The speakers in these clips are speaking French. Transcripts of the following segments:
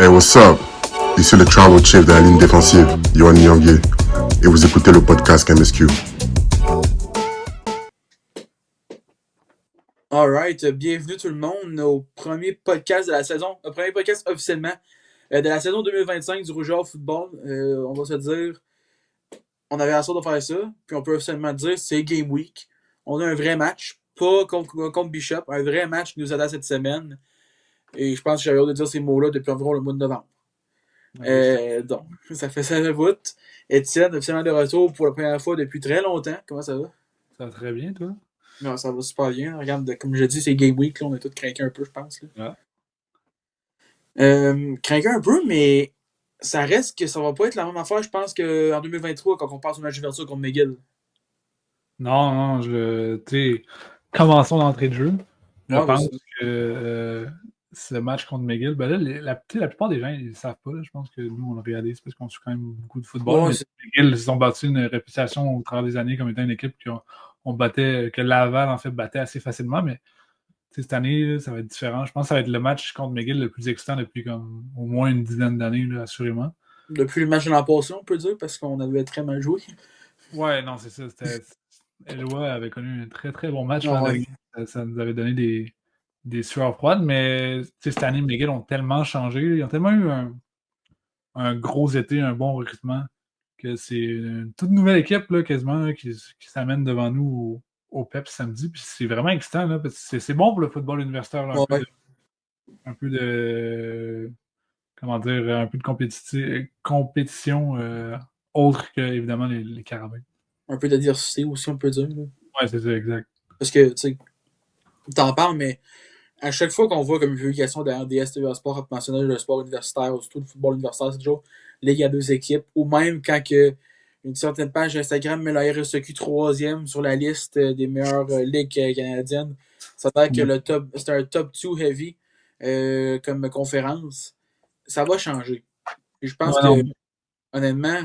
Hey, what's up? Ici le Travel Chief de la ligne défensive, Yohan Nyong'e, et vous écoutez le podcast MSQ. Alright, bienvenue tout le monde au premier podcast de la saison, au premier podcast officiellement de la saison 2025 du Rougeur Football. On va se dire, on avait la sorte de faire ça, puis on peut officiellement dire c'est Game Week. On a un vrai match, pas contre Bishop, un vrai match qui nous attend cette semaine. Et je pense que j'avais hâte de dire ces mots-là depuis environ le mois de novembre. Donc, ça fait route. Étienne, officiellement de retour pour la première fois depuis très longtemps. Comment ça va? Ça va très bien, toi? Non, ça va super bien. Regarde, comme je dis, c'est Game Week. Là, on a tous craqué un peu, je pense. Là. Ouais. Craqué un peu, mais ça reste que ça va pas être la même affaire, je pense, qu'en 2023, quand on passe au match d'ouverture contre McGill. Non, tu sais, commençons l'entrée de jeu. Je Ouais, pense vas-y. que ce match contre McGill, ben là, la plupart des gens, ils ne savent pas. Là. Je pense que nous, on le réalise parce qu'on suit quand même beaucoup de football. Ouais, Mais McGill, ils ont battu une réputation au travers des années comme étant une équipe que Laval, en fait, battait assez facilement. Mais cette année, là, ça va être différent. Je pense que ça va être le match contre McGill le plus excitant depuis comme au moins une dizaine d'années, là, assurément. depuis le match de l'an passé, on peut dire, parce qu'on avait très mal joué. Ouais, non, c'est ça. Eloi avait connu un très très bon match l'an Ouais. dernier. Ça nous avait donné des sueurs froides, mais cette année, McGill ont tellement changé. Ils ont tellement eu un gros été, un bon recrutement, que c'est une toute nouvelle équipe là, quasiment là, qui s'amène devant nous au PEP samedi. Puis c'est vraiment excitant, là, parce que c'est bon pour le football universitaire, là, Ouais. un peu de comment dire, un peu de compétition autre que évidemment les Carabins. Un peu de diversité aussi, on peut dire. Là. Ouais, c'est ça, exact. Parce que, tu sais, t'en parles, mais à chaque fois qu'on voit comme une publication derrière DS TVA Sport mentionner le sport universitaire, ou surtout le football universitaire, c'est toujours Ligue à deux équipes, ou même quand que une certaine page Instagram met la RSEQ troisième sur la liste des meilleures ligues canadiennes. Ça veut dire que c'est un top 2 heavy comme conférence. Ça va changer. Et je pense Ouais, que, non. honnêtement,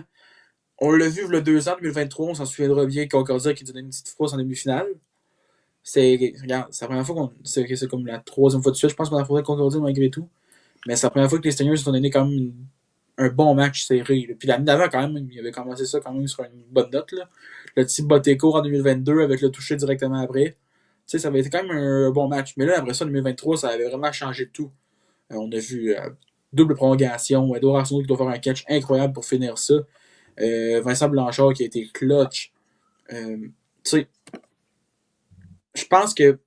on l'a vu le 2 ans, 2023, on s'en souviendra bien, Concordia qui donnait une petite fausse en demi-finale. Regarde, c'est la première fois c'est comme la troisième fois de suite, je pense qu'on a affronté Concordia malgré tout. Mais c'est la première fois que les Stingers ont donné quand même un bon match serré. Là. Puis l'année d'avant, quand même, il avait commencé ça quand même sur une bonne note. Là. Le petit Boteco en 2022 avec le toucher directement après. Tu sais, ça avait été quand même un bon match. Mais là, après ça, en 2023, ça avait vraiment changé de tout. On a vu double prolongation. Edouard Arsenault qui doit faire un catch incroyable pour finir ça. Vincent Blanchard qui a été clutch. Tu sais, je pense que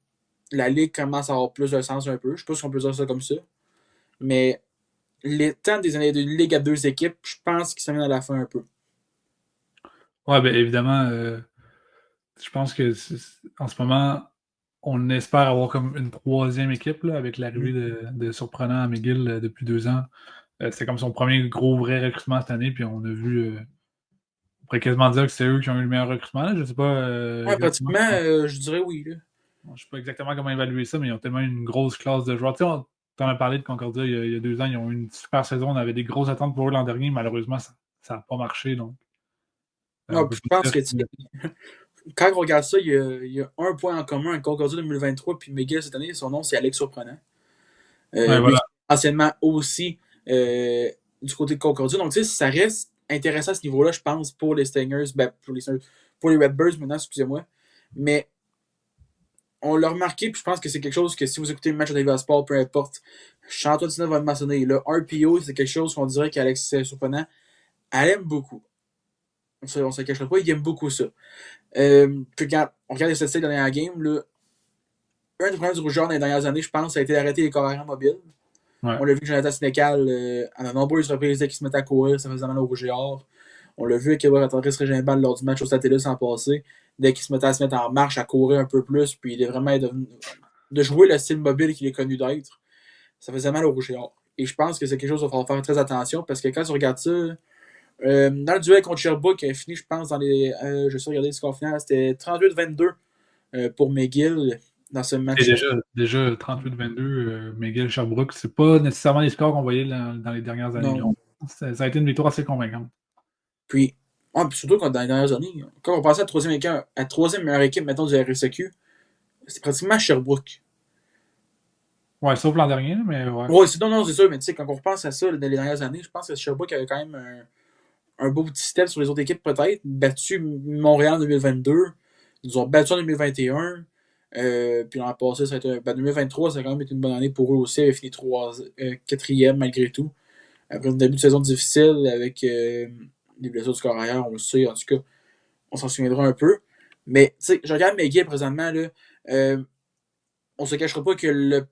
la Ligue commence à avoir plus de sens un peu. Je sais pas si on peut dire ça comme ça. Mais les temps des années de Ligue à deux équipes, je pense qu'ils s'amènent à la fin un peu. Ouais, ben évidemment, je pense que en ce moment, on espère avoir comme une troisième équipe là, avec l'arrivée de Surprenant à McGill depuis 2 ans. C'était comme son premier gros vrai recrutement cette année, puis on a vu, on pourrait quasiment dire que c'est eux qui ont eu le meilleur recrutement. Là. Je sais pas Ouais, exactement. pratiquement, je dirais oui. Là. Je sais pas exactement comment évaluer ça, mais ils ont tellement eu une grosse classe de joueurs. Tu sais, t'en as parlé de Concordia il y a 2 ans, ils ont eu une super saison. On avait des grosses attentes pour eux l'an dernier. Malheureusement, ça n'a pas marché. Donc, on Non, peut je pas pense dire que quand on regarde ça, il y a un point en commun avec Concordia 2023 puis McGill cette année. Son nom, c'est Alex Surprenant. ouais, Lui, voilà. anciennement aussi du côté de Concordia. Donc, tu sais, ça reste intéressant à ce niveau-là, je pense, pour les Stingers, pour les Redbirds maintenant, excusez-moi. Mais on l'a remarqué, puis je pense que c'est quelque chose que si vous écoutez le match de TVA Sport, peu importe, Chantal Tina va le mentionner. Le RPO, c'est quelque chose qu'on dirait qu'Alex Surprenant, elle aime beaucoup. On se cachera pas, il aime beaucoup ça. Puis quand on regarde les statistiques de la dernière game, là, un des problèmes du rougeur dans les dernières années, je pense, ça a été d'arrêter les carrières mobiles. Ouais. On l'a vu que Jonathan Sénécal, à de nombreuses reprises, dès qu'il se mettait à courir, ça faisait mal au rouge et or. On l'a vu avec Edouard Andrés Régimbal lors du match au Satellus en passé. Dès qu'il se mettait à se mettre en marche, à courir un peu plus, puis il est vraiment de jouer le style mobile qu'il est connu d'être, ça faisait mal au rouge et or. Et je pense que c'est quelque chose qu'il va falloir faire très attention parce que quand tu regardes ça, dans le duel contre Sherbrooke, qui a fini, je pense, dans les. Je sais regarder le score final, c'était 38-22 pour McGill dans ce Et match-là. déjà 38-22, McGill, Sherbrooke, c'est pas nécessairement les scores qu'on voyait dans les dernières années. Non. Ça a été une victoire assez convaincante. Puis, puis surtout quand dans les dernières années, quand on passait à la troisième meilleure équipe, mettons, du RSEQ, c'était pratiquement Sherbrooke. Ouais, sauf l'an dernier, mais ouais. Ouais, non, c'est sûr, mais tu sais, quand on repense à ça, dans les dernières années, je pense que Sherbrooke avait quand même un beau petit step sur les autres équipes, peut-être. Battu Montréal en 2022. Ils nous ont battu en 2021. Puis l'an passé, ça a été, 2023, ça a quand même été une bonne année pour eux aussi. Ils ont fini 4e malgré tout. Après un début de saison difficile avec des blessures du corps arrière, on le sait, en tout cas, on s'en souviendra un peu. Mais, tu sais, je regarde McGill présentement, là, on se cachera pas que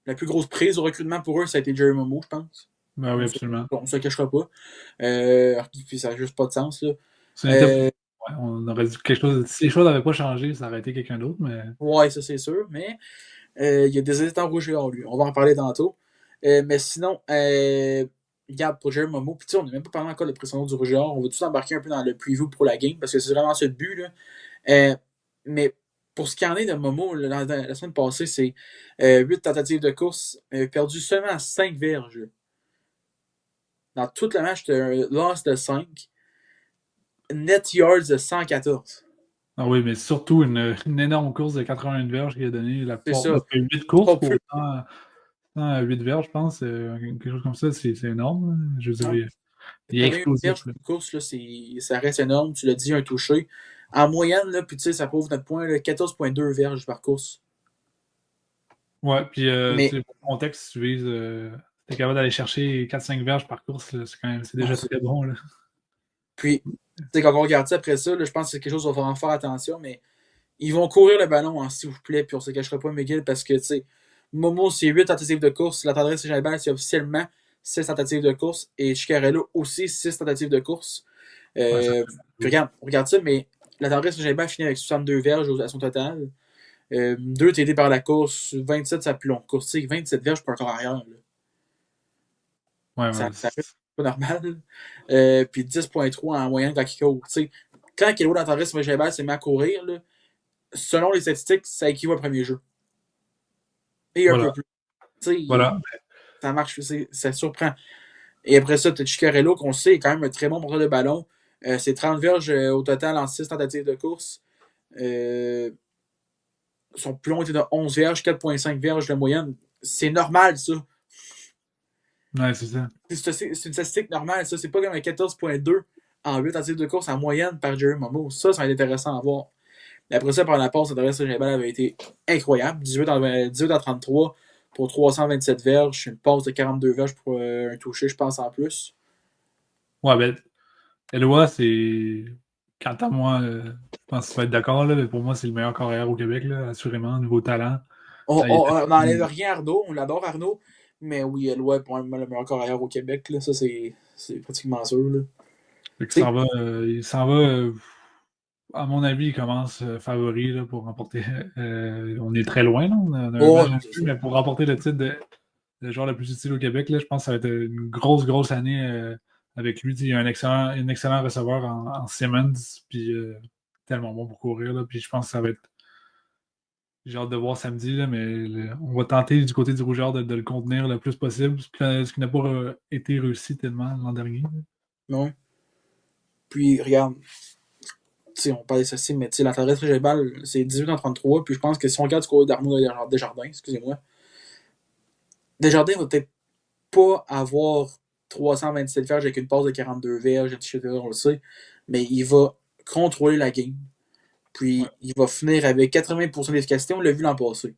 la plus grosse prise au recrutement pour eux, ça a été Jerry Momo, je pense. Ben oui, absolument. On se cachera pas. Puis ça n'a juste pas de sens, là. Ça n'était pas. Ouais, on aurait dit quelque chose. Si les choses n'avaient pas changé, ça aurait été quelqu'un d'autre, mais. Ouais, ça c'est sûr, mais il y a des états rouges en lui. On va en parler tantôt. Mais sinon, regarde, pour Jerry Momo, puis on n'est même pas parlé encore de pression du Rouge et Or. On va tout embarquer un peu dans le preview pour la game, parce que c'est vraiment ça le but, là. Mais pour ce qui en est de Momo, la semaine passée, c'est 8 tentatives de course, perdu seulement 5 verges. Dans tout le match, c'était un loss de 5. Net yards de 114. Ah oui, mais surtout une énorme course de 81 verges qui a donné la C'est porte. ça. Parce que 8 courses Pas pour plus. 8 verges, je pense, quelque chose comme ça, c'est énorme. Là. Je veux dire, il est T'as eu une explosif. verge, une course, là, ça reste énorme. Tu l'as dit, un touché. En moyenne, là, puis tu sais, ça prouve notre point, 14,2 verges par course. Ouais, puis Mais, pour le contexte, tu vises, t'es capable d'aller chercher 4-5 verges par course, c'est déjà très bon. Là. puis, tu sais, quand on regarde ça après ça, là, je pense que c'est quelque chose qu'il va falloir faire attention, mais ils vont courir le ballon, hein, s'il vous plaît, puis on se cachera pas, McGill, parce que, tu sais, Momo, c'est 8 tentatives de course. La tendresse Saint-Gilbert, c'est officiellement 6 tentatives de course. Et Chicarello aussi 6 tentatives de course. Ouais, ça Puis regarde ça, mais la tendresse Saint-Gilbert finit avec 62 verges à son total. 2 TD par la course, 27 sa plus longue course. 27 verges pour un corps arrière. Là. ouais, Ça reste pas normal. Puis 10,3 en moyenne quand il court. T'sais, quand il est dans la tendresse Saint-Gilbert s'est mis à courir, là, selon les statistiques, ça équivaut au premier jeu. Et un voilà. peu plus. T'sais, Voilà. ça marche, ça surprend. Et après ça, tu as Chicarello, qu'on sait est quand même un très bon porteur de ballon. C'est 30 verges au total en 6 tentatives de course. Son plus long était de 11 verges, 4,5 verges de moyenne. C'est normal, ça. Ouais, c'est ça. C'est une statistique normale, ça. C'est pas comme un 14,2 en 8 tentatives de course en moyenne par Jerry Momo. Ça va être intéressant à voir. Et après ça, par la passe, l'adresse de Gébal avait été incroyable. 18 en 33 pour 327 verges. Une passe de 42 verges pour un touché, je pense, en plus. Ouais, ben, Eloi, c'est. Quant à moi, je pense que tu vas être d'accord, là, mais pour moi, c'est le meilleur carrière au Québec, là, assurément, niveau talent. On n'enlève rien à Arnaud, on l'adore Arnaud, mais oui, Eloi est pour moi le meilleur carrière au Québec, là, ça c'est pratiquement sûr. Là. Il s'en va, à mon avis, il commence favori là, pour remporter. On est très loin, là, on a un match en plus, mais pour remporter le titre de joueur le plus utile au Québec, là, je pense que ça va être une grosse année avec lui. Il y a un excellent receveur en Simmons, puis tellement bon pour courir. Là, puis je pense que ça va être. J'ai hâte de voir samedi, là, mais on va tenter du côté du rougeur de le contenir le plus possible, ce qui n'a pas été réussi tellement l'an dernier. Non. Puis regarde, on parle des statistiques, mais la tendresse Gébal, c'est 18 en 33, puis je pense que si on regarde du côté d'Arnaud Desjardins, excusez-moi, Desjardins va peut-être pas avoir 327 verges avec une passe de 42 verges, etc., on le sait, mais il va contrôler la game. Puis Ouais. il va finir avec 80% d'efficacité, on l'a vu l'an passé.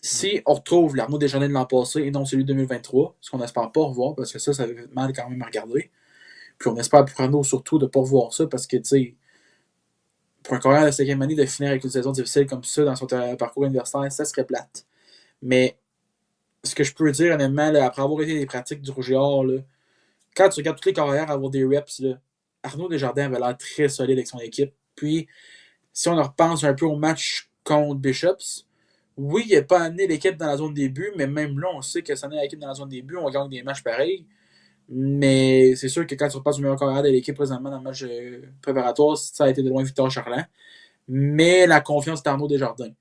Si on retrouve l'Arnaud Desjardins de l'an passé et non celui de 2023, ce qu'on n'espère pas revoir, parce que ça fait mal quand même à regarder. Puis on espère pour Arnaud surtout de ne pas revoir ça, parce que, tu sais, pour un carrière de 5e année, de finir avec une saison difficile comme ça dans son parcours universitaire, ça serait plate. Mais ce que je peux dire, honnêtement, là, après avoir été des pratiques du Rouge et Or, là, quand tu regardes toutes les carrières avoir des reps, là, Arnaud Desjardins avait l'air très solide avec son équipe. Puis, si on en repense un peu au match contre Bishops, oui, il n'a pas amené l'équipe dans la zone début, mais même là, on sait que ça amené l'équipe dans la zone début, on gagne des matchs pareils. Mais c'est sûr que quand tu repasses du meilleur carrière de l'équipe présentement dans le match préparatoire, ça a été de loin Victor Charland. Mais la confiance d'Arnaud Desjardins.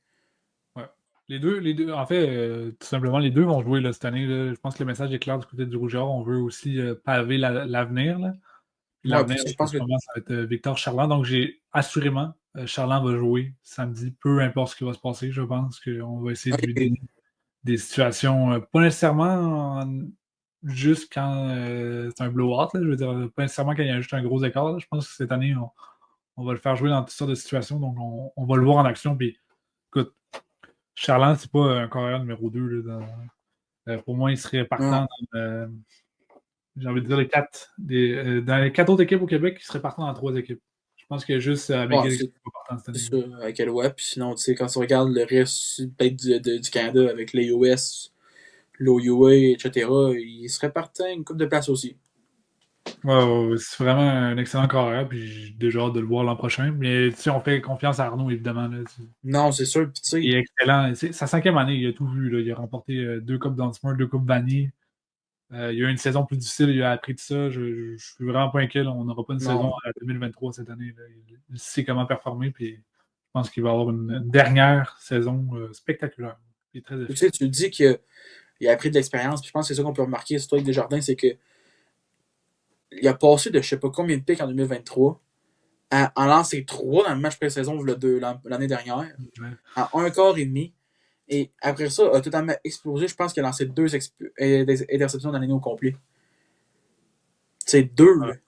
Ouais. Les deux, en fait, tout simplement, les deux vont jouer là, cette année. Là. Je pense que le message est clair du côté du Rougeur. On veut aussi paver l'avenir. Là. Ouais, L'avenir, je en pense ce que moment, ça va être Victor Charland. Donc, j'ai assurément, Charland va jouer samedi, peu importe ce qui va se passer. Je pense qu'on va essayer de lui donner des situations, pas nécessairement juste quand c'est un blowout, là, je veux dire, pas nécessairement quand il y a juste un gros écart. Là. Je pense que cette année, on va le faire jouer dans toutes sortes de situations, donc on va le voir en action. Puis, écoute, Charland, c'est pas un carrière numéro 2. Là, pour moi, il serait partant dans, j'ai envie de dire dans les 4 autres équipes au Québec, il serait partant dans 3 équipes. Je pense qu'il y a juste McGill qui n'est pas partant cette année. C'est ça, avec Alouette. Puis sinon, tu sais, quand tu regardes le reste peut-être du Canada avec l'AOS, l'OUA, etc., il serait partant une coupe de place aussi. Ouais, c'est vraiment un excellent carrière, puis j'ai déjà hâte de le voir l'an prochain. Mais tu sais, on fait confiance à Arnaud, évidemment. Là, non, c'est sûr. Puis tu sais. Il est excellent. C'est sa 5e année, il a tout vu. Là. Il a remporté 2 Coupes Dunsmore, 2 Coupes Vanier. Il y a eu une saison plus difficile, il a appris de ça. Je suis vraiment pas inquiet. Là. On n'aura pas une saison à 2023 cette année. Là. Il sait comment performer, puis je pense qu'il va avoir une dernière saison spectaculaire. Il est très efficace. Tu sais, tu dis qu'il a appris de l'expérience, puis je pense que c'est ça qu'on peut remarquer, surtout avec Desjardins, c'est que il a passé de je sais pas combien de pics en 2023 à en lancer 3 dans le match pré-saison l'année dernière, à un quart et demi. Et après ça, a totalement explosé. Je pense qu'il a lancé 2 interceptions dans l'année au complet. C'est 2. Ouais.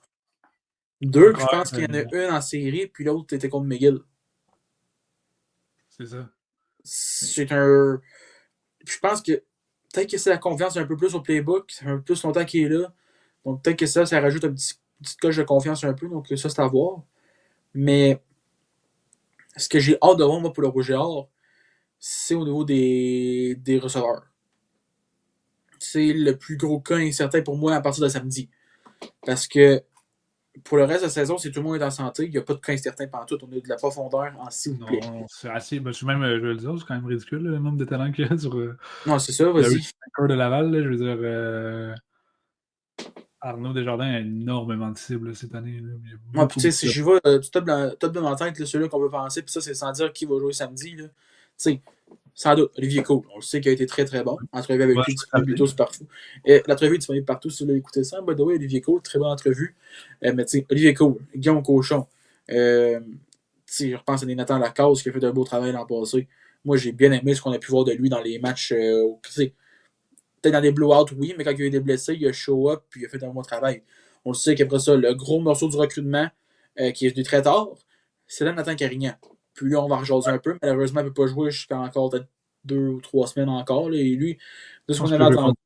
2, puis je pense qu'il y en a une en série, puis l'autre était contre McGill. C'est ça. C'est un. Je pense que peut-être que c'est la confiance un peu plus au playbook. Ça fait un peu plus longtemps qu'il est là. Donc peut-être que ça rajoute une petite coche de confiance un peu. Donc ça, c'est à voir. Mais ce que j'ai hâte de voir, moi, pour le Rouge et Or, c'est au niveau des receveurs. C'est le plus gros cas incertain pour moi à partir de samedi. Parce que pour le reste de la saison, si tout le monde est en santé, il n'y a pas de cas incertain pendant tout. On a de la profondeur en s'il vous plaît. Non, c'est assez. Ben, je vais le dire, c'est quand même ridicule le nombre de talents qu'il y a sur non, c'est ça, vas-y. le de Laval. Là, je veux dire, Arnaud Desjardins a énormément de cibles cette année. Là. Moi, puis tu sais, si je vais top de ma tête, celui-là qu'on peut penser, puis ça, c'est sans dire qui va jouer samedi. Tu sais, sans doute, Olivier Cole, on le sait qu'il a été très très bon. Entrevue avec lui, disponible plutôt, c'est parfou. L'entrevue est disponible partout si vous voulez écouter ça. By the way, Olivier Cole, très bonne entrevue. Mais tu sais, Olivier Cole, Guillaume Cochon, je repense à Nathan Lacasse qui a fait un beau travail l'an passé. Moi, j'ai bien aimé ce qu'on a pu voir de lui dans les matchs. Peut-être dans des blowouts, oui, mais quand il y a eu des blessés, il a show up puis il a fait un bon travail. On le sait qu'après ça, le gros morceau du recrutement qui est venu très tard, c'est là Nathan Carignan. Puis là, on va rejaser un peu. Malheureusement, il ne peut pas jouer jusqu'à encore peut-être 2 ou 3 semaines encore. Là, et lui, de ce qu'on avait entendu.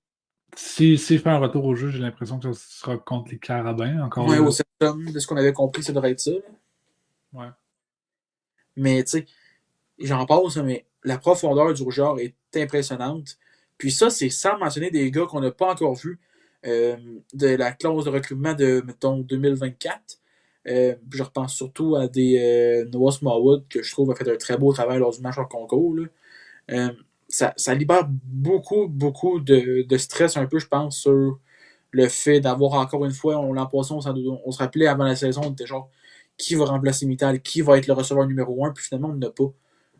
S'il fait un retour au jeu, j'ai l'impression que ce sera contre les Carabins encore. Ouais, au septembre, de ce qu'on avait compris, ça devrait être ça. Là. Ouais. Mais tu sais, j'en passe, mais la profondeur du rougeur est impressionnante. Puis ça, c'est sans mentionner des gars qu'on n'a pas encore vus de la clause de recrutement de, mettons, 2024. Puis je repense surtout à des Noah Smallwood que je trouve a fait un très beau travail lors du match en concours. Là. Ça libère beaucoup, beaucoup de stress un peu, je pense, sur le fait d'avoir encore une fois, l'an passé, on se rappelait avant la saison, on était genre qui va remplacer Mittal, qui va être le receveur numéro 1, puis finalement, on n'a pas.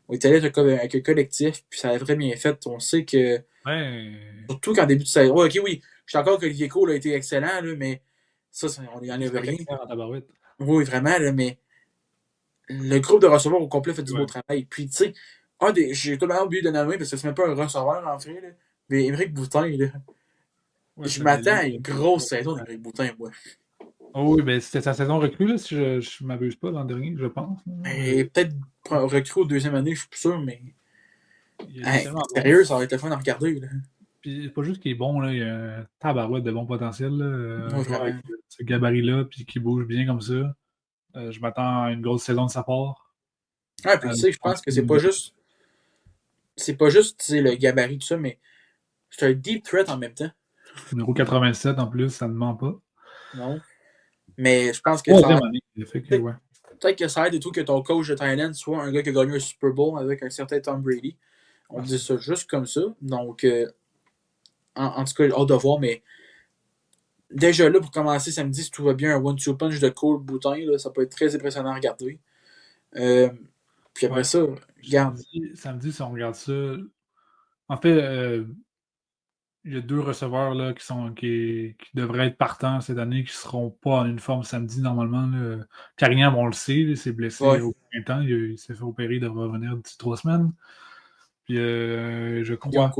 On est allé avec un collectif, puis ça a très bien fait. On sait que. Ouais. Surtout qu'en début de saison. Ouais, ok, oui. Je suis d'accord que Olivier Cole a été excellent, là, mais ça, on n'y enlève rien. Oui, vraiment, là, mais le groupe de receveurs au complet fait du beau travail. Puis, tu sais, j'ai totalement oublié de nommer parce que c'est même pas un receveur en fait, là, mais Émeric Boutin, là. Ouais, je m'attends à une grosse saison d'Émeric Boutin, moi. Oh oui, ben c'était sa saison recrue, là, si je ne m'abuse pas l'an dernier, je pense. Et peut-être recrue aux 2e année, je suis plus sûr, mais. Sérieux, ça va être le fun à regarder. Là. Puis c'est pas juste qu'il est bon, là, il y a un tabarouette de bon potentiel. Là, avec ce gabarit-là, puis qui bouge bien comme ça. Je m'attends à une grosse saison de sa part. Ouais, puis tu sais, je pense que c'est pas juste. C'est pas juste le gabarit, tout ça, mais c'est un deep threat en même temps. Numéro 87 en plus, ça ne ment pas. Non. Mais je pense que peut-être que ça aide et tout que ton coach de Thailand soit un gars qui a gagné un Super Bowl avec un certain Tom Brady. On dit ça juste comme ça. Donc, en tout cas, hâte de voir, mais déjà là, pour commencer samedi, si tout va bien, un one-two punch de Cole Boutin, là, ça peut être très impressionnant à regarder. Puis après ça, regarde. Samedi, si on regarde ça, en fait, il y a 2 receveurs là, qui devraient être partants cette année, qui ne seront pas en uniforme samedi normalement. Là. Carignan, on le sait, il s'est blessé au printemps. Il s'est fait opérer, il devrait revenir d'ici 3 semaines. Puis je crois.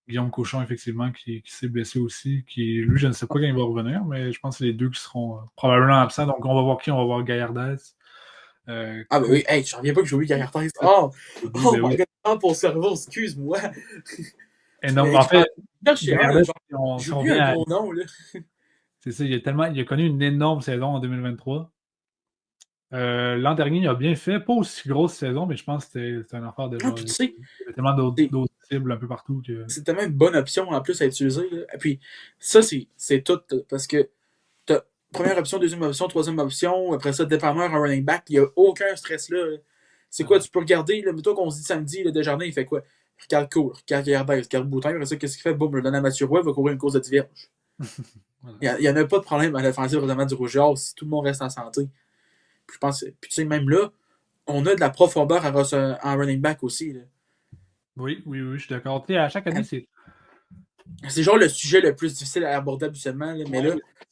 Guillaume Cochon, effectivement, qui s'est blessé aussi. Lui, je ne sais pas quand il va revenir, mais je pense que c'est les deux qui seront probablement absents. Donc, on va voir qui? On va voir Gaillardès. Ben oui, hey, je reviens pas que j'ai oublié Gaillardès. Oh Ben my oui. god, pour le cerveau, excuse-moi. Énorme. En fait, Gaillardès, j'ai oublié un gros nom, là. C'est ça, il a connu une énorme saison en 2023. L'an dernier, il a bien fait, pas aussi grosse saison, mais je pense que c'était une affaire de genre. Puis tu sais, il y avait tellement d'autres cibles un peu partout que. c'est tellement une bonne option en plus à utiliser. Là. Et puis, ça, c'est tout. Parce que t'as première option, deuxième option, troisième option, après ça, dépanneur en running back, il n'y a aucun stress là. C'est quoi, tu peux regarder, là, mettons qu'on se dit samedi, le Desjardins, il fait quoi? Regarde court, regarde Gaillardès, regarde Boutin, après ça, qu'est-ce qu'il fait? Boum, le donne à Mathieu Roy, il va courir une course de 10 vierges. Voilà. Il n'y en a pas de problème à l'offensive réellement du Rouge et Or si tout le monde reste en santé. Puis je pense, puis tu sais, même là, on a de la profondeur en running back aussi. Là. Oui, je suis d'accord. Tu sais, à chaque année, c'est genre le sujet le plus difficile à aborder habituellement, là, mais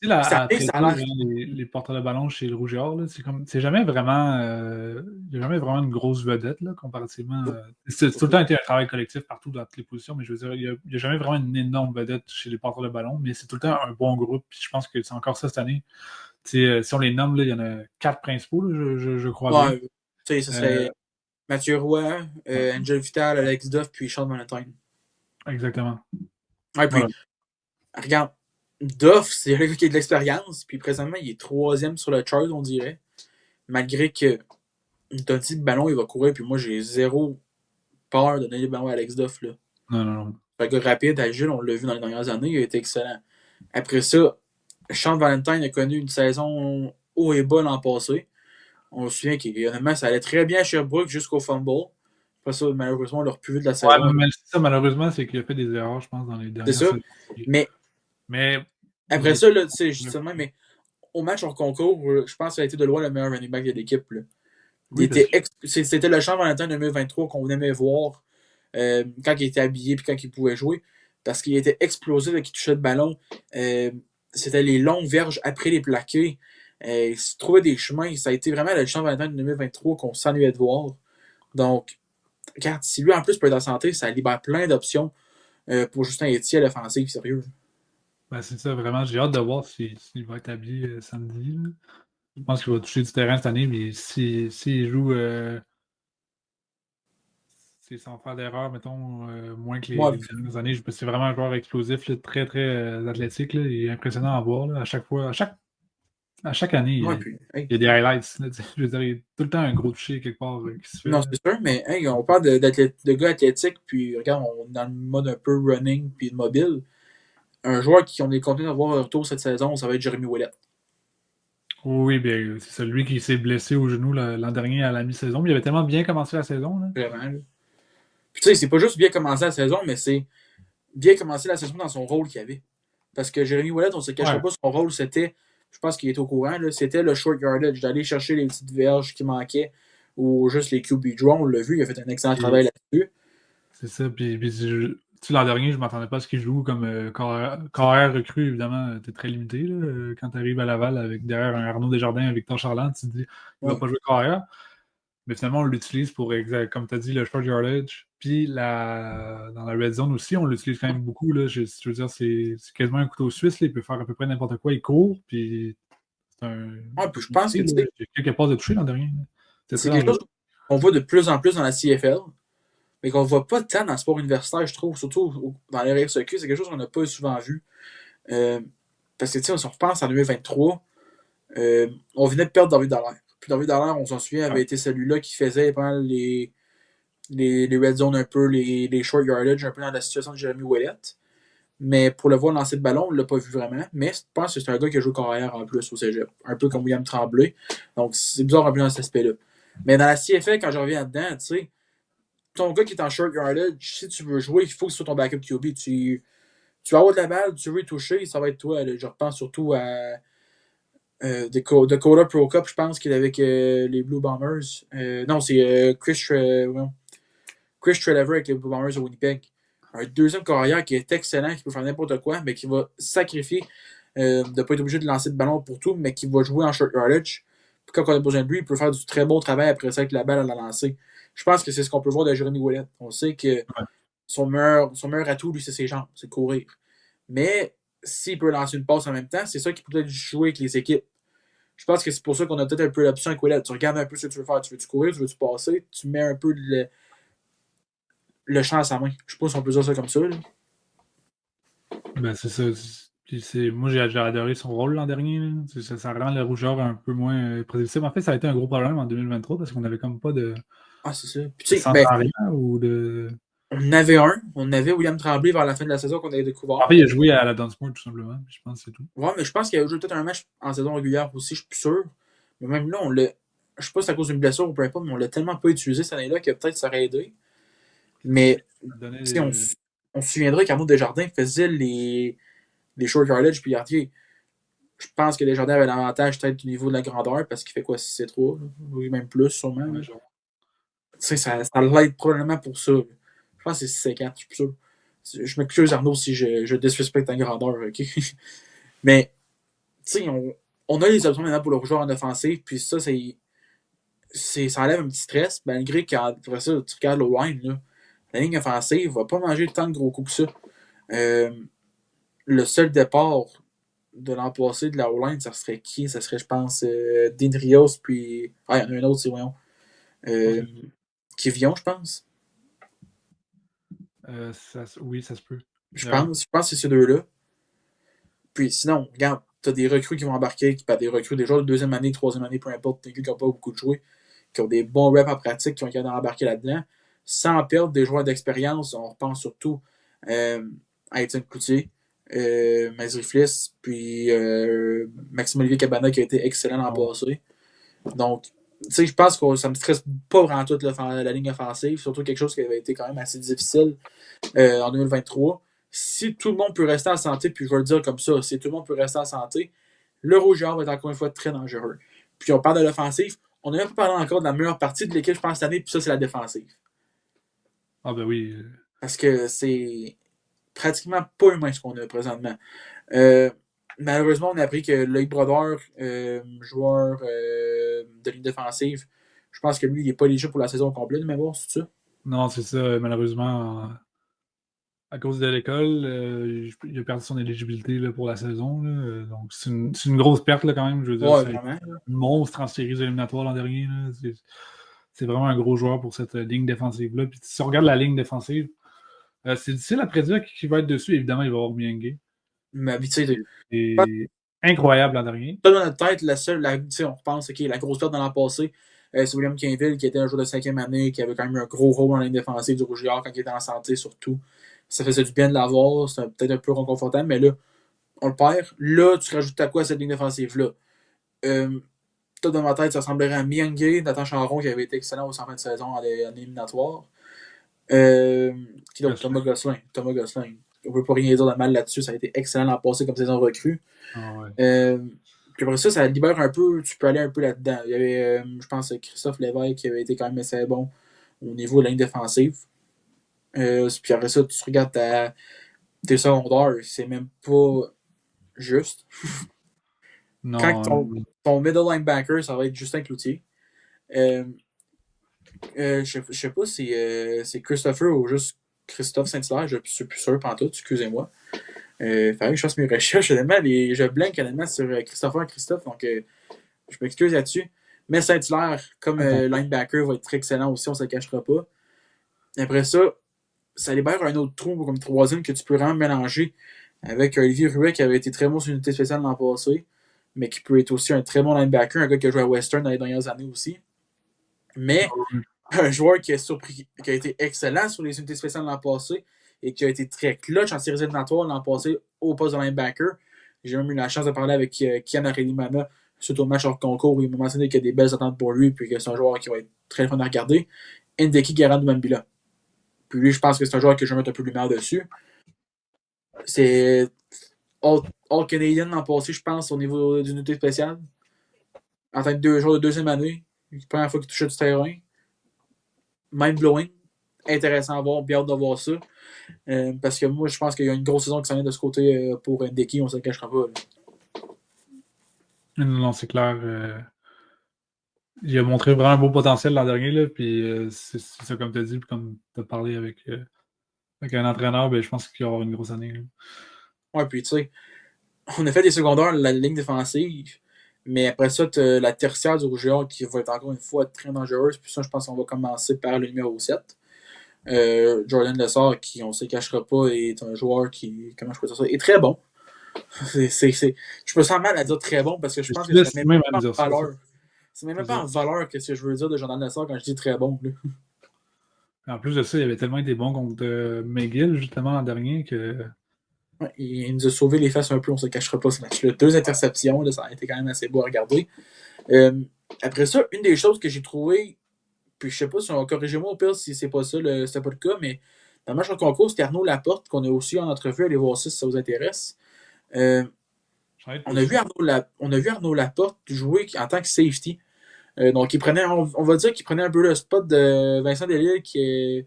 là, ça a l'air... les porteurs de ballon chez le Rouge et Or, c'est jamais vraiment il n'y a jamais vraiment une grosse vedette là, comparativement. C'est tout le temps été un travail collectif partout dans toutes les positions, mais je veux dire, il n'y a jamais vraiment une énorme vedette chez les porteurs de ballon, mais c'est tout le temps un bon groupe. Puis je pense que c'est encore ça cette année. Si on les nomme, là, il y en a 4 principaux, là, je crois bien. Tu sais, ça serait Mathieu Roy, Angel Vital, Alex Duff, puis Sean Valentine. Exactement. Ouais, puis, regarde, Duff, c'est un gars qui a de l'expérience, puis présentement, il est 3e sur le chart, on dirait. Malgré que t'as dit le ballon, il va courir, puis moi, j'ai zéro peur de donner le ballon à Alex Duff. Là. Non. C'est un gars rapide, agile, on l'a vu dans les dernières années, il a été excellent. Après ça, Sean Valentine a connu une saison haut et bas l'an passé. On se souvient qu'honnêtement, ça allait très bien à Sherbrooke jusqu'au fumble. Après ça, malheureusement, on l'a plus vu de la saison. Ouais, mais ça, malheureusement, c'est qu'il a fait des erreurs, je pense, dans les dernières saisons. C'est ça. Mais après ça, là, tu sais, justement, mais au match hors concours, je pense que ça a été de loin le meilleur running back de l'équipe. Oui, c'était le Sean Valentine 2023 qu'on aimait voir quand il était habillé et quand il pouvait jouer. Parce qu'il était explosif et qu'il touchait le ballon. C'était les longues verges après les plaqués. Il se trouvait des chemins. Ça a été vraiment le Sean Valentine 2023 qu'on s'ennuyait de voir. Donc, regarde, si lui en plus peut être en santé, ça libère plein d'options pour Justin Etienne à l'offensive, sérieux. Ben, c'est ça, vraiment. J'ai hâte de voir s'il va être habillé samedi. Là. Je pense qu'il va toucher du terrain cette année, mais s'il joue sans faire d'erreur, mettons, moins que les dernières années, c'est vraiment un joueur explosif, là, très, très athlétique. Là, il est impressionnant à voir. Là, à chaque fois, à chaque année, il y a des highlights. Là, je veux dire, il y a tout le temps un gros toucher quelque part qui se fait. Non, c'est sûr, mais hey, on parle de gars athlétiques, puis regarde, on est dans le mode un peu running puis mobile. Un joueur qu'on est content d'avoir un retour cette saison, ça va être Jeremy Ouellet. Oui, bien, c'est celui qui s'est blessé au genou l'an dernier à la mi-saison. Mais il avait tellement bien commencé la saison. Là. Vraiment. Là. Puis tu sais, c'est pas juste bien commencé la saison, mais c'est bien commencé la saison dans son rôle qu'il avait. Parce que Jeremy Ouellet, on ne se cachera pas, son rôle, c'était, je pense qu'il est au courant, là, c'était le short yardage, d'aller chercher les petites verges qui manquaient ou juste les QB draw. On l'a vu, il a fait un excellent travail là-dessus. C'est ça. Puis l'an dernier, je ne m'attendais pas à ce qu'il joue comme carrière recrue, évidemment. Tu es très limité. Là, quand tu arrives à Laval avec derrière un Arnaud Desjardins, un Victor Charland, tu te dis il ne va pas jouer carrière. Mais finalement, on l'utilise pour, comme tu as dit, le short yardage. Puis dans la red zone aussi, on l'utilise quand même beaucoup. Là. Je veux dire, c'est quasiment un couteau suisse. Là. Il peut faire à peu près n'importe quoi. Il court. Puis c'est un. Puis je pense que il y a quelques passes de toucher l'an dernier. C'est quelque chose qu'on voit de plus en plus dans la CFL, mais qu'on ne voit pas tant dans le sport universitaire, je trouve, surtout dans les RSEQ. C'est quelque chose qu'on n'a pas souvent vu. Parce que, tu sais, si on repense en 2023, on venait de perdre David Dallaire. Puis David Dallaire, on s'en souvient, avait été celui-là qui faisait pendant les red zones un peu, les short yardage, un peu dans la situation de Jeremy Ouellet. Mais pour le voir lancer le ballon, on ne l'a pas vu vraiment. Mais je pense que c'est un gars qui a joué carrière en plus au cégep. Un peu comme William Tremblay. Donc, c'est bizarre un peu dans cet aspect-là. Mais dans la CFL, quand je reviens dedans, tu sais, ton gars qui est en short yardage, si tu veux jouer, il faut que ce soit ton backup QB. Tu vas avoir de la balle, tu veux y toucher, ça va être toi. Là. Je repense surtout à Dakota Pro Cup, je pense qu'il est avec les Blue Bombers. Non, c'est Chris Trelever avec les Blue Bombers de Winnipeg. Un deuxième carrière qui est excellent, qui peut faire n'importe quoi, mais qui va sacrifier de ne pas être obligé de lancer le ballon pour tout, mais qui va jouer en short yardage. Puis quand on a besoin de lui, il peut faire du très bon travail après ça avec la balle à la lancer. Je pense que c'est ce qu'on peut voir de Jeremy Ouellet. On sait que son meilleur atout, lui, c'est ses jambes, c'est courir. Mais s'il peut lancer une passe en même temps, c'est ça qui peut peut-être jouer avec les équipes. Je pense que c'est pour ça qu'on a peut-être un peu l'option avec Ouellet. Tu regardes un peu ce que tu veux faire. Tu veux-tu courir, tu veux-tu passer, tu mets un peu le champ à sa main. Je sais pas si on peut dire ça comme ça. Là. Ben, c'est ça. Moi, j'ai adoré son rôle l'an dernier. Ça rend le rougeur un peu moins prévisible. En fait, ça a été un gros problème en 2023 parce qu'on n'avait comme pas de Ah, c'est ça. Puis, tu sais, centre ben, arrière ou de. on en avait un. On avait William Tremblay vers la fin de la saison qu'on avait découvert. En fait, il a joué à la Dunsmore tout simplement. Je pense que c'est tout. Ouais, mais je pense qu'il a joué peut-être un match en saison régulière aussi, je suis plus sûr. Mais même là, on l'a. Je sais pas si c'est à cause d'une blessure ou peu importe, mais on l'a tellement pas utilisé cette année-là que peut-être ça aurait aidé. Mais Ça donnait tu sais, on se souviendra qu'Arnaud Desjardins faisait les short yardage puis Yardier. Je pense que Desjardins avait l'avantage peut-être du niveau de la grandeur parce qu'il fait quoi, 6'3", oui, même plus sûrement. Ouais, Tu sais, ça l'aide probablement pour ça. Je pense que c'est 6'4", je suis plus sûr. Je m'excuse Arnaud si je disrespecte ta grandeur, ok? Mais tu sais, on a les options maintenant pour le joueur en offensive, puis ça, ça enlève un petit stress, malgré qu'après ça, tu regardes le line, là, la ligne offensive va pas manger tant de gros coups que ça. Le seul départ de l'an passé de la O-line, ça serait qui? Ça serait, je pense, Dean Rios, puis. Ah, il y en a un autre, c'est voyons. Kivion, je pense. Oui, ça se peut. Je pense que c'est ces deux-là. Puis sinon, regarde, t'as des recrues qui vont embarquer, des recrues déjà de deuxième année, troisième année, peu importe, des gars qui n'ont pas beaucoup de jouer, qui ont des bons reps en pratique, qui ont été embarquer là-dedans, sans perdre des joueurs d'expérience. On repense surtout à Étienne Cloutier, Mazri Fliss, puis Maxime-Olivier Cabana qui a été excellent l'an passé. Donc, tu sais, je pense que ça me stresse pas vraiment toute la ligne offensive, surtout quelque chose qui avait été quand même assez difficile en 2023. Si tout le monde peut rester en santé, puis je vais le dire comme ça, si tout le monde peut rester en santé, le rouge va être encore une fois très dangereux. Puis on parle de l'offensive, on n'a même pas parlé encore de la meilleure partie de l'équipe, je pense, cette année, puis ça, c'est la défensive. Ah ben oui. Parce que c'est pratiquement pas humain ce qu'on a présentement. Malheureusement, on a appris que Loïc Brodeur, joueur de ligne défensive, je pense que lui, il n'est pas éligible pour la saison complète, mais bon, c'est ça? Non, c'est ça. Malheureusement, à cause de l'école, il a perdu son éligibilité là, pour la saison. Là. Donc, c'est une grosse perte là, quand même. Je veux dire, Ouais, c'est vraiment. un monstre en séries éliminatoires l'an dernier. Là. C'est vraiment un gros joueur pour cette ligne défensive-là. Puis si on regarde la ligne défensive, c'est difficile à prédire qui va être dessus. Évidemment, il va y avoir Miengue. Mais tu sais, C'est incroyable l'an dernier. dans notre tête, on repense, OK, la grosse perte dans l'an passé, c'est William Quinville, qui était un joueur de cinquième année, qui avait quand même eu un gros rôle dans la ligne défensive du Rouge-Or quand il était en santé, surtout. Ça faisait du bien de l'avoir, c'était peut-être un peu réconfortable, mais là, on le perd. Là, tu rajoutes à quoi cette ligne défensive-là? Tout dans ma tête, ça semblerait à Miangue, Nathan Charon, qui avait été excellent au fin de saison en éliminatoire. Qui donc, Thomas Gosselin. On ne peut pas rien dire de mal là-dessus, ça a été excellent l'an passé comme saison recrue. Ah ouais. Puis après ça libère un peu, tu peux aller un peu là-dedans. Il y avait, je pense, Christophe Lévesque qui avait été quand même assez bon au niveau de la ligne défensive. Puis après ça, tu regardes tes secondaires, c'est même pas juste. Non. Quand ton middle linebacker, ça va être Justin Cloutier. Je sais pas si c'est Christopher ou juste Christophe Saint-Hilaire, je suis plus sûr, pantoute, excusez-moi. Fallait que je fasse mes recherches, honnêtement, je blank honnêtement sur Christopher et Christophe, donc je m'excuse là-dessus. Mais Saint-Hilaire, comme linebacker, va être très excellent aussi, on ne se le cachera pas. Après ça, ça libère un autre trou comme troisième que tu peux vraiment mélanger avec Olivier Ruet qui avait été très bon sur une unité spéciale l'an passé, mais qui peut être aussi un très bon linebacker, un gars qui a joué à Western dans les dernières années aussi. Mais un joueur qui a été excellent sur les unités spéciales l'an passé et qui a été très clutch en séries éliminatoires l'an passé au poste de linebacker. J'ai même eu la chance de parler avec Kian Arelimana suite au match hors concours où il m'a mentionné qu'il y a des belles attentes pour lui et que c'est un joueur qui va être très fun à regarder. Ndeki Garand Mambila. Puis lui, je pense que c'est un joueur que je vais mettre un peu de lumière dessus. C'est All-Canadian l'an passé, je pense, au niveau d'une unité spéciale. En tant que deux joueurs de deuxième année, la première fois qu'il touchait du terrain. Mind-blowing. Intéressant à voir, bien hâte de voir ça. Parce que moi, je pense qu'il y a une grosse saison qui s'en vient de ce côté pour Ndeki, on ne se le cachera pas. Non, c'est clair. Il a montré vraiment un beau potentiel l'an dernier, là, puis c'est ça, comme tu as dit, comme tu as parlé avec Avec un entraîneur, ben, je pense qu'il va avoir une grosse année. Là. Ouais, puis tu sais, on a fait des secondaires, la ligne défensive, mais après ça, t'as la tertiaire du Rouge et Or qui va être encore une fois très dangereuse. Puis ça, je pense qu'on va commencer par le numéro 7. Jordan Lessard, qui on ne se cachera pas, est un joueur qui, comment je peux dire ça, est très bon. Je me sens mal à dire très bon parce que je Je pense te que c'est laisse même même à pas me dire en ça. valeur. C'est même pas en valeur que ce que je veux dire de Jordan Lessard quand je dis très bon. Là. En plus de ça, il avait tellement été bon contre McGill, justement, l'an dernier, que. Ouais, il nous a sauvé les fesses un peu, on se cachera pas ce match-là. 2 interceptions, là, ça a été quand même assez beau à regarder. Euh, Après ça, une des choses que j'ai trouvé, puis je sais pas si on va corriger moi au pire si c'est pas ça, c'est pas le cas, mais dans le match en concours, c'était Arnaud Laporte qu'on a aussi en entrevue, allez voir ça si ça vous intéresse. Euh, on, a vu on a vu Arnaud Laporte jouer en tant que safety. Donc, on va dire qu'il prenait un peu le spot de Vincent Delisle qui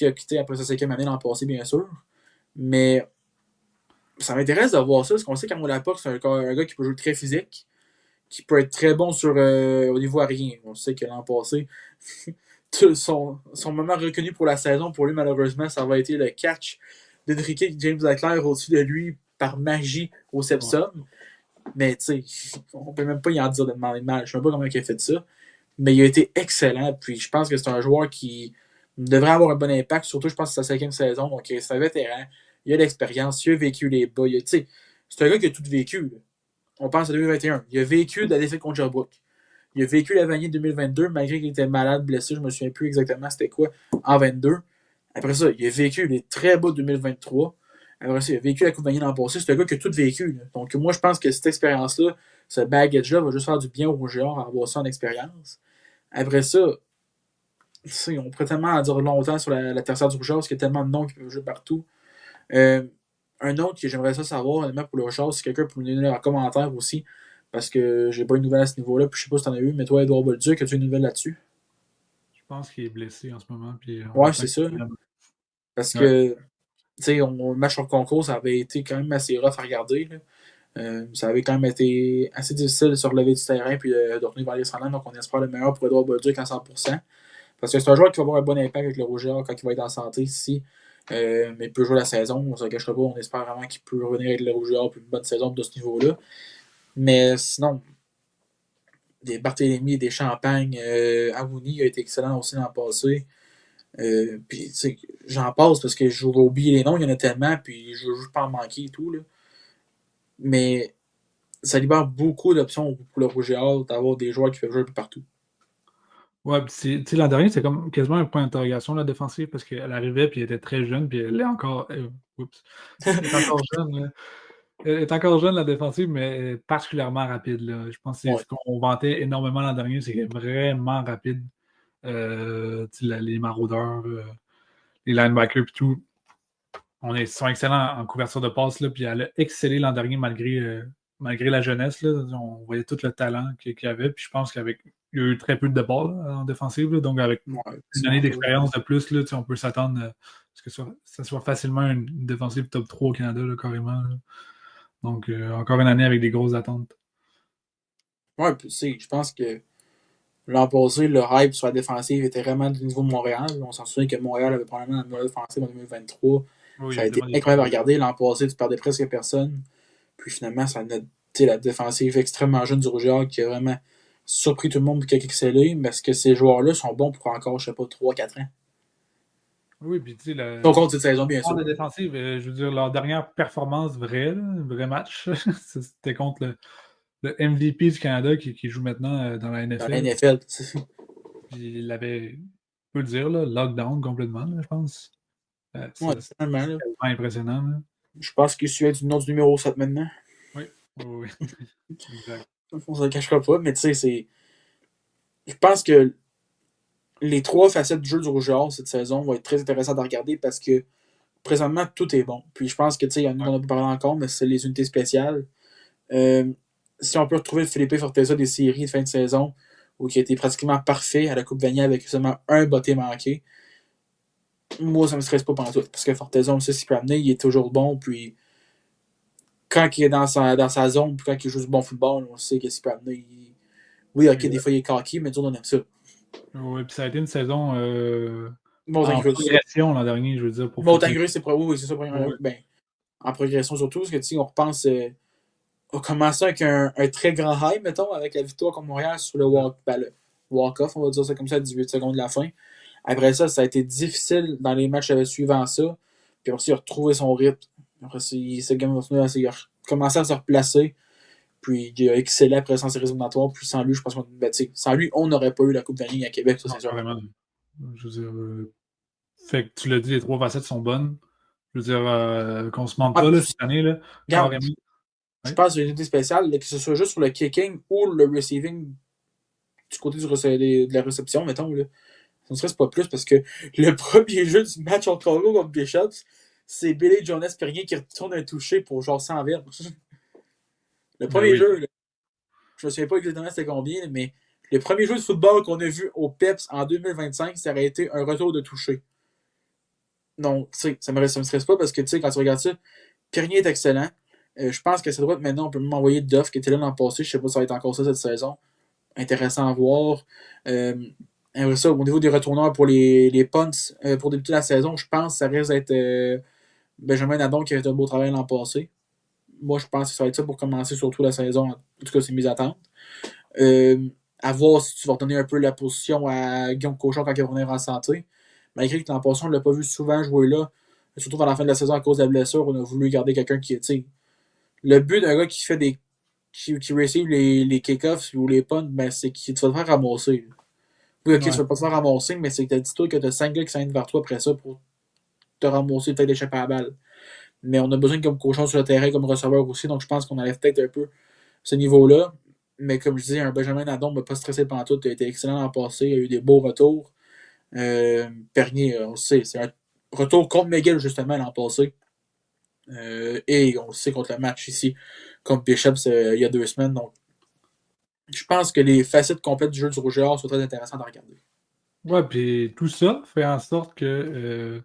a quitté après sa 5e année l'an passé, bien sûr. Mais ça m'intéresse de voir ça, parce qu'on sait qu'Arnaud Laporte, c'est un gars qui peut jouer très physique, qui peut être très bon au niveau aérien. On sait que l'an passé, son moment reconnu pour la saison, pour lui, malheureusement, ça va être le catch d'Enrique James Leclerc au-dessus de lui par magie au Sepsum. Mais tu sais, on peut même pas y en dire de demander de mal. Je sais même pas comment il a fait ça. Mais il a été excellent. Puis je pense que c'est un joueur qui devrait avoir un bon impact. Surtout, je pense que c'est sa 5e saison. Donc, c'est un vétéran. Il a l'expérience. Il a vécu les bas. C'est un gars qui a tout vécu. Là. On pense à 2021. Il a vécu de la défaite contre Sherbrooke. Il a vécu la Vanier 2022, malgré qu'il était malade, blessé. Je me souviens plus exactement c'était quoi en 22. Après ça, il a vécu les très bas 2023. Après ça, il a vécu la Coupe Vanier l'an passé. C'est un gars qui a tout vécu. Là. Donc, moi, je pense que cette expérience-là, ce baggage-là, va juste faire du bien au Rouge-et-Or à avoir ça en expérience. Après ça, on pourrait tellement en dire longtemps sur la tertiaire du Rouge-et-Or parce qu'il y a tellement de noms qui peuvent jouer partout. Euh, un autre que j'aimerais ça savoir, honnêtement, pour le Rouge-et-Or, si quelqu'un peut me donner un commentaire aussi, parce que j'ai pas une nouvelle à ce niveau-là, puis je sais pas si t'en as eu, mais toi, Edouard Bolduc, as-tu une nouvelle là-dessus? Je pense qu'il est blessé en ce moment. Puis on Ouais, attend c'est ça. qu'il revienne. Parce Ouais. que, tu sais, le match en concours, ça avait été quand même assez rough à regarder. Là. Ça avait quand même été assez difficile de se relever du terrain puis de retourner vers les Sandans. Donc, on espère le meilleur pour Edouard Bolduc à 100%. Parce que c'est un joueur qui va avoir un bon impact avec le Rouge-et-Or quand il va être en santé ici. Mais il peut jouer la saison. On ne se cachera pas. On espère vraiment qu'il peut revenir avec le Rouge-et-Or pour une bonne saison de ce niveau-là. Mais sinon, des Barthélemy, des Champagnes, Aouni a été excellent aussi l'an passé. Puis, tu sais, j'en passe parce que je vais oublier les noms, il y en a tellement, puis je veux juste pas en manquer et tout. Là. Mais ça libère beaucoup d'options pour le Rouge et Or d'avoir des joueurs qui peuvent jouer un peu partout. Ouais, puis l'an dernier, c'est comme quasiment un point d'interrogation, la défensive, parce qu'elle arrivait, puis elle était très jeune, puis elle est encore. Oups. Elle est encore jeune, là. Elle est encore jeune, la défensive, mais particulièrement rapide. Là. Je pense que c'est Ouais. ce qu'on vantait énormément l'an dernier, c'est qu'elle est vraiment rapide. Les maraudeurs, les linebackers, puis tout. Sont excellents en couverture de passe, là, puis elle a excellé l'an dernier malgré la jeunesse. Là. On voyait tout le talent qu'il y avait, puis je pense qu'avec il y a eu très peu de départs en défensive, là, donc avec Ouais, une année d'expérience de plus, là, on peut s'attendre à ce que ça soit facilement une défensive top 3 au Canada, là, carrément. Là. Donc, encore une année avec des grosses attentes. Ouais, puis je pense que l'an passé, le hype sur la défensive était vraiment du niveau de Montréal. On s'en souvient que Montréal avait probablement la meilleure défensive en 2023. Oui, Ça a été incroyable à regarder. L'an passé, tu perdais presque personne. Puis finalement, ça a la défensive extrêmement jeune du Rouge qui a vraiment surpris tout le monde qui a excellé. Parce que ces joueurs-là sont bons pour encore, je sais pas, 3-4 ans. Oui, puis tu sais, Au compte cette saison, bien sûr. la défensive, je veux dire, leur dernière performance vraie, là, vrai match, c'était contre le MVP du Canada qui joue maintenant dans la Dans NFL. la NFL. Puis il avait, on peut le dire, là, lockdown complètement, là, je pense. Ouais, C'est vraiment. Là. impressionnant. Là. Je pense qu'il suit du nom du numéro 7 maintenant. Oui, oui, oui. Exact. On se le cachera pas, mais tu sais, c'est. Je pense que les 3 facettes du jeu du Rouge et Or cette saison vont être très intéressantes à regarder parce que présentement, tout est bon. Puis je pense que, tu sais, il y en a qu'on a pas parlé encore, mais c'est les unités spéciales. Euh, si on peut retrouver Philippe Forteza des séries de fin de saison, où qui a été pratiquement parfait à la Coupe Vanier avec seulement un botté manqué, moi, ça me stresse pas pendant tout. Parce que Forteza, on sait ce qu'il peut amener, il est toujours bon. Puis quand il est dans sa zone, puis quand il joue du bon football, on sait qu'est-ce qu'il peut amener. Oui, ok, des fois il est cocky, mais nous, on aime ça. Oui, puis ça a été une saison Montagne-Russe. progression l'an dernier, je veux dire. Montagne-Russe, c'est oui, c'est ça. Oui. Ben, en progression surtout, parce que tu sais, on repense. On a commencé avec un très grand high, mettons, avec la victoire contre Montréal sur le walk-off, on va dire ça comme ça, à 18 secondes de la fin. Après ça, ça a été difficile dans les matchs suivant ça. Puis après ça, il a retrouvé son rythme. Après ça, il a commencé à se replacer. Puis il a excellé après sans ses éliminatoires. Puis sans lui, je pense qu'on sans lui, on n'aurait pas eu la Coupe d'année à Québec, ça c'est sûr. Vraiment. Je veux dire, fait que tu l'as dit, les 3 facettes sont bonnes. Je veux dire, qu'on se mente pas là, cette année, là. Regarde, je pense que c'est une unité spéciale, que ce soit juste sur le kicking ou le receiving du côté de la réception, mettons. Là. Ça ne serait pas plus parce que le premier jeu du match entre Congo contre Bishops, c'est Billy Jonas Perrier qui retourne un toucher pour genre 100 verges. Le premier jeu, là, je ne me souviens pas exactement c'était combien, mais le premier jeu de football qu'on a vu au PEPS en 2025, ça aurait été un retour de toucher. Non, tu sais, ça me stresse pas parce que tu sais, quand tu regardes ça, Perrier est excellent. Je pense que ça doit être maintenant, on peut même envoyer Duff qui était là l'an passé. Je sais pas si ça va être encore ça cette saison. Intéressant à voir. Ça, au niveau des retourneurs pour les punts, pour débuter la saison, je pense que ça risque d'être Benjamin Nadon qui a fait un beau travail l'an passé. Moi, je pense que ça va être ça pour commencer surtout la saison. En tout cas, c'est mes attentes. À voir si tu vas redonner un peu la position à Guillaume Cochon quand il va revenir en santé. Malgré que l'an passé, on ne l'a pas vu souvent jouer là. Surtout vers la fin de la saison à cause de la blessure, on a voulu garder quelqu'un qui est. Le but d'un gars qui fait des. qui receive les kick-offs ou les punts, ben, c'est que tu vas te faire ramasser. Oui, ok, tu vas pas te faire ramasser, mais c'est que dis-toi que tu as 5 gars qui s'en viennent vers toi après ça pour te ramasser, peut-être échapper à la balle. Mais on a besoin comme cochon sur le terrain, comme receveur aussi, donc je pense qu'on enlève peut-être un peu ce niveau-là. Mais comme je disais, un Benjamin Nadon ne m'a pas stressé pendant tout. Il a été excellent l'an passé, il a eu des beaux retours. Pernier, on le sait, c'est un retour contre McGill justement l'an passé. Et on le sait contre le match ici, contre Bishops il y a 2 semaines. Donc, je pense que les facettes complètes du jeu du Rougeur sont très intéressantes à regarder. Ouais, puis tout ça fait en sorte que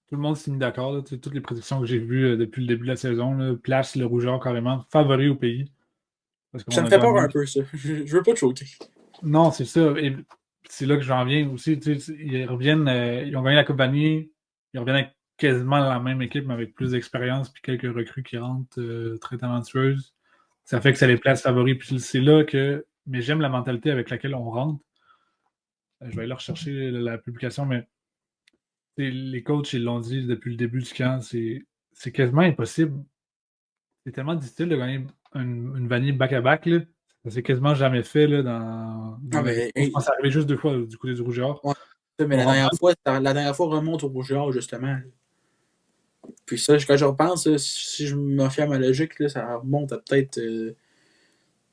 tout le monde s'est mis d'accord. Là, toutes les prédictions que j'ai vues depuis le début de la saison là, placent le Rougeur carrément favori au pays. Parce Ça me fait peur un peu, ça. Je veux pas te choquer. Non, c'est ça. Et c'est là que j'en viens aussi. Ils reviennent, ils ont gagné la Coupe Vanier. Ils reviennent avec quasiment la même équipe, mais avec plus d'expérience, puis quelques recrues qui rentrent très talentueuses. Ça fait que ça les place favoris. Puis c'est là que. Mais j'aime la mentalité avec laquelle on rentre. Je vais aller rechercher la publication, mais les coachs, ils l'ont dit depuis le début du camp, c'est quasiment impossible. C'est tellement difficile de gagner une vanille back-à-back. Là. Ça s'est quasiment jamais fait là, dans je pense que ça arrivé juste 2 fois du côté du Rougeur. Ouais. Mais la dernière fois, remonte au Rougeur, justement. Puis ça, quand je repense, si je me fie à ma logique, là, ça remonte à peut-être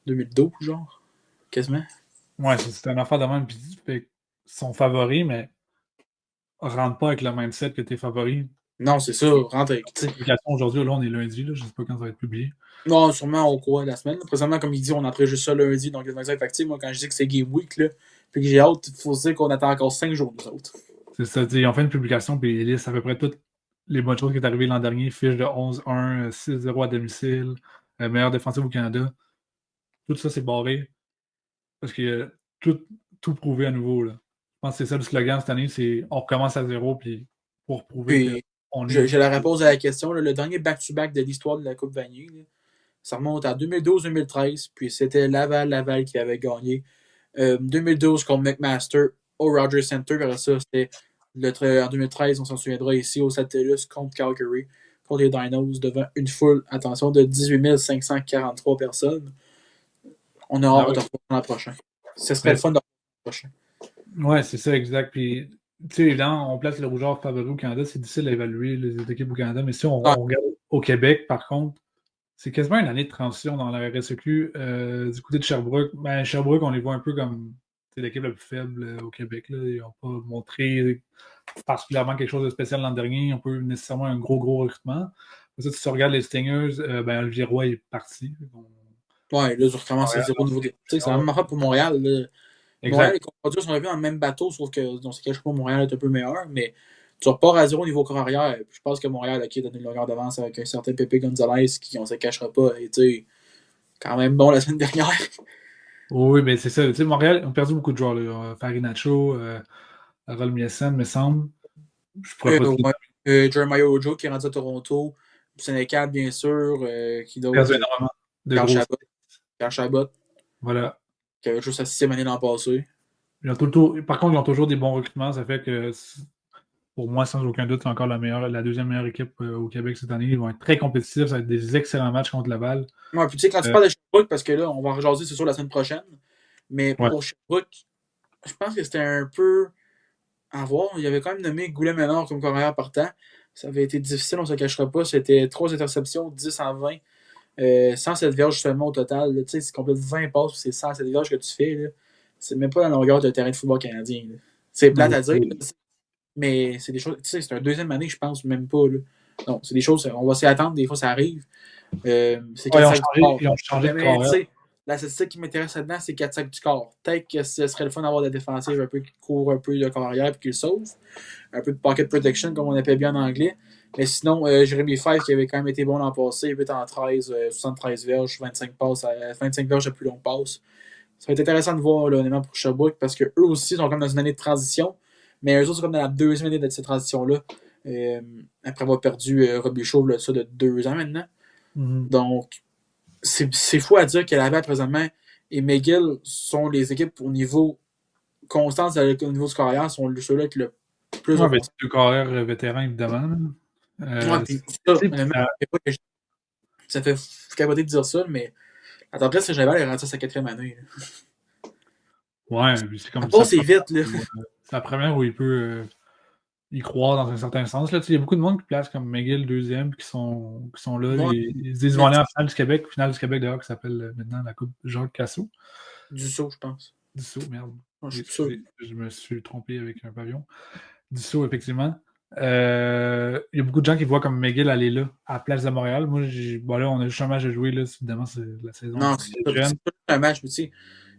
2012, genre. Quasiment. Ouais, c'est un affaire de même. Puis ils sont favoris, mais rentre pas avec le mindset que t'es favori. Non, c'est ça. Rentre avec. Aujourd'hui, là, on est lundi, là, je sais pas quand ça va être publié. Non, sûrement au cours de la semaine. Présentement, comme il dit, on entrait juste ça lundi, donc les 25 factibles. Moi, quand je dis que c'est Game Week, là, puis que j'ai hâte, il faut se dire qu'on attend encore 5 jours, nous autres. C'est ça, ils ont fait une publication, puis ils listent à peu près toutes les bonnes choses qui sont arrivées l'an dernier. Fiche de 11-1, 6-0 à domicile, meilleur défensif au Canada. Tout ça, c'est barré. Parce que tout prouvé à nouveau. Là. Je pense que c'est ça le slogan cette année, c'est on recommence à zéro, puis pour prouver qu'on est. Je la réponse à la question. Là, le dernier back-to-back de l'histoire de la Coupe Vanier, là, ça remonte à 2012-2013, puis c'était Laval qui avait gagné. 2012 contre McMaster au Rogers Center. Après ça, c'était en 2013, on s'en souviendra ici au Satellus contre Calgary, contre les Dinos, devant une foule, attention, de 18 543 personnes. On a hâte de reprendre l'an prochain. Ce serait le fun de reprendre l'an prochain. Ouais, c'est ça, exact. Puis, tu sais, évidemment, on place le Rougeur favori au Canada. C'est difficile à évaluer les équipes au Canada. Mais si on regarde au Québec, par contre, c'est quasiment une année de transition dans la RSEQ. Du côté de Sherbrooke, Sherbrooke, on les voit un peu comme l'équipe la plus faible au Québec. Là. Ils n'ont pas montré particulièrement quelque chose de spécial l'an dernier. Ils n'ont pas eu nécessairement un gros recrutement. Ça, si tu regardes les Stingers, Olivier Roy est parti. Ouais, là, tu recommences à zéro niveau. C'est la même affaire pour Montréal. Là. Montréal, les compétiteurs sont arrivés dans le même bateau, sauf que dans ce cas, je crois que Montréal est un peu meilleur, mais tu repars à zéro au niveau corps arrière. Je pense que Montréal qui a donné une longueur d'avance avec un certain Pepe Gonzalez qui, on ne se cachera pas, a été quand même bon la semaine dernière. Oui, mais c'est ça. Tu sais, Montréal, on a perdu beaucoup de joueurs. Farinacho, Rolmiesen, me semble. Je pourrais pas te dire. Jeremiah Ojo qui est rendu à Toronto. Sénécal, bien sûr. Qui Perdu d'autre? énormément de Carl gros. Chabot. Carl Chabot, Voilà. qui avait juste sa 6e année l'an passé. Par contre, ils ont toujours des bons recrutements. Ça fait que, pour moi, sans aucun doute, c'est encore la deuxième meilleure équipe au Québec cette année. Ils vont être très compétitifs. Ça va être des excellents matchs contre Laval. Ouais, puis tu sais, quand tu parles de Sherbrooke, parce que là, on va en rejaser, c'est sûr, la semaine prochaine. Mais Ouais. pour Sherbrooke, je pense que c'était un peu à voir. Il avait quand même nommé Goulet-Ménard comme carrière partant. Ça avait été difficile, on ne se cachera pas. C'était 3 interceptions, 10 en 20. 107 verges seulement au total. Tu sais, c'est complètement 20 passes, c'est 107 verges que tu fais. Là. C'est même pas la longueur de terrain de football canadien. Là. C'est plate à dire, mais c'est des choses. Tu sais, c'est un deuxième année, je pense, même pas. Là. Non, c'est des choses, on va s'y attendre, des fois ça arrive. C'est 4 sacs du corps. Ils ont changé de carrière. La statistique qui m'intéresse là-dedans, c'est 4 sacs du corps. Peut-être que ce serait le fun d'avoir de la défensive un peu qui court un peu de carrière et qui le sauve. Un peu de pocket protection, comme on appelle bien en anglais. Mais sinon, Jérémy Fife, qui avait quand même été bon l'an passé, 8 en 13, 73 verges, 25 passes, 25 verges de plus longue passe. Ça va être intéressant de voir là, honnêtement pour Sherbrooke parce qu'eux aussi sont comme dans une année de transition. Mais eux autres sont comme dans la deuxième année de cette transition-là. Après avoir perdu Robbie Chauve là, ça de 2 ans maintenant. Mm-hmm. Donc, c'est fou à dire que Laval présentement et McGill sont les équipes au niveau constance au niveau du carrière, sont ceux-là avec le plus de deux carrières vétérans, évidemment. Puis ça fait capoter de dire ça, mais la tempête, c'est Laval est rendu à sa 4e année. Là. Ouais, c'est comme ça. C'est vite, là. C'est la première où il peut y croire dans un certain sens. Là, il y a beaucoup de monde qui place comme McGill deuxième qui sont là. Ouais. Ils disent qu'ils vont aller en finale du Québec. Finale du Québec, d'ailleurs, qui s'appelle maintenant la Coupe Jacques Casso. Dussault, je pense. Dussault, merde. Je me suis trompé avec un pavillon. Dussault, effectivement. Il y a beaucoup de gens qui voient comme McGill aller là, à la place de Montréal. Moi, là, on a juste un match à jouer. Là, évidemment, c'est la saison. Non, c'est pas un match, mais tu sais,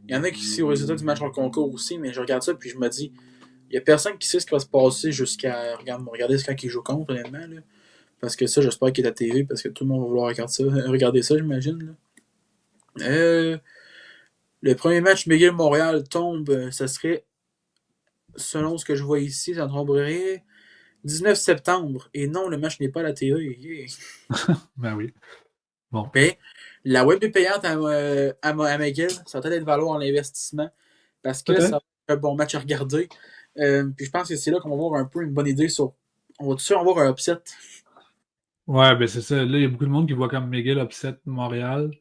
il y en a qui sont au résultat du match en concours aussi, mais je regarde ça puis je me dis, il n'y a personne qui sait ce qui va se passer jusqu'à regarder ce qu'il joue contre, honnêtement. Là. Parce que ça, j'espère qu'il est à TV, parce que tout le monde va vouloir regarder ça, j'imagine. Le premier match McGill-Montréal tombe, ça serait, selon ce que je vois ici, ça tomberait 19 septembre. Et non, le match n'est pas à la TV. Yeah. Ben oui. Bon. Mais la web est payante à McGill. Ça va peut-être être valoir l'investissement. Parce que ça va être un bon match à regarder. Puis je pense que c'est là qu'on va avoir un peu une bonne idée sur. On va tout de suite avoir un upset. Ouais, ben c'est ça. Là, il y a beaucoup de monde qui voit comme McGill upset Montréal.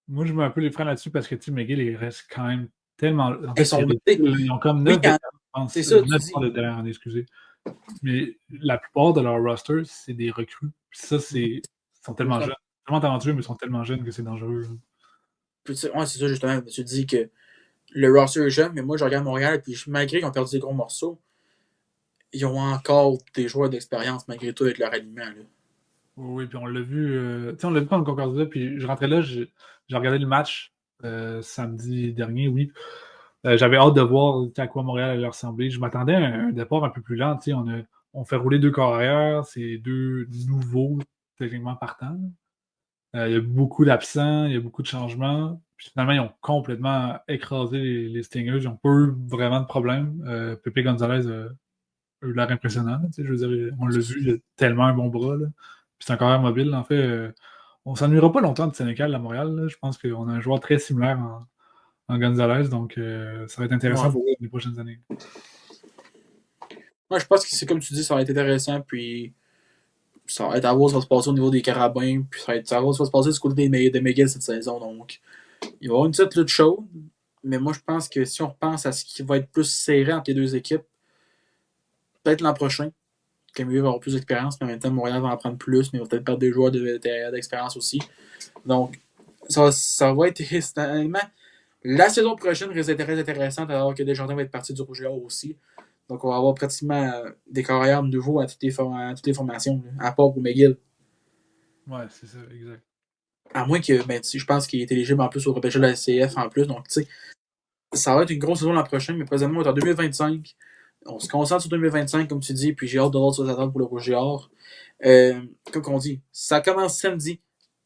Moi, je mets un peu les freins là-dessus parce que McGill, il reste quand même tellement. En fait, ils ont comme 9 je pense. C'est ça, 9 derrière, excusez. Mais la plupart de leur roster, c'est des recrues. Puis ça, ils sont tellement jeunes. Tellement talentueux, mais ils sont tellement jeunes que c'est dangereux. Ouais, c'est ça, justement. Tu dis que le roster est jeune, mais moi, je regarde Montréal, puis malgré qu'ils ont perdu des gros morceaux, ils ont encore des joueurs d'expérience, malgré tout, avec leur alignement. Là. Oui, puis on l'a vu. On l'a vu pendant le Concordia, puis je rentrais là, j'ai regardé le match samedi dernier, oui. J'avais hâte de voir à quoi Montréal allait ressembler. Je m'attendais à un départ un peu plus lent. On fait rouler 2 carrières, c'est 2 nouveaux techniquement partants. Il y a beaucoup d'absents, il y a beaucoup de changements. Puis finalement, ils ont complètement écrasé les Stingers. Ils n'ont pas eu vraiment de problème. Pepe Gonzalez a eu l'air impressionnant. Je veux dire, on l'a vu, il a tellement un bon bras. Là. Puis c'est un carrière mobile. En fait, on ne s'ennuiera pas longtemps de Sénécal à Montréal. Là. Je pense qu'on a un joueur très similaire en Gonzalez. Donc, ça va être intéressant pour les prochaines années. Moi, je pense que c'est comme tu dis, ça va être intéressant. Puis ça va être à voir ce qui va se passer au niveau des Carabins. Puis ça va être à voir ce qui va se passer du côté des McGill cette saison. Donc, il va y avoir une petite lutte chaude. Mais moi, je pense que si on repense à ce qui va être plus serré entre les deux équipes, peut-être l'an prochain, que McGill va avoir plus d'expérience, mais en même temps, Montréal va en prendre plus, mais il va peut-être perdre des joueurs d'expérience aussi. Donc, ça va être honnêtement. La saison prochaine risque d'être très intéressante alors que Desjardins va être parti du Rouge et Or aussi. Donc, on va avoir pratiquement des carrières nouveaux à toutes les formations, à part pour McGill. Ouais, c'est ça, exact. À moins que, je pense qu'il est éligible en plus au repêchage de la CF en plus. Donc, tu sais, ça va être une grosse saison l'an prochain, mais présentement, on est en 2025. On se concentre sur 2025, comme tu dis, puis j'ai hâte de voir ce que ça attend pour le Rouge et Or. Comme on dit, ça commence samedi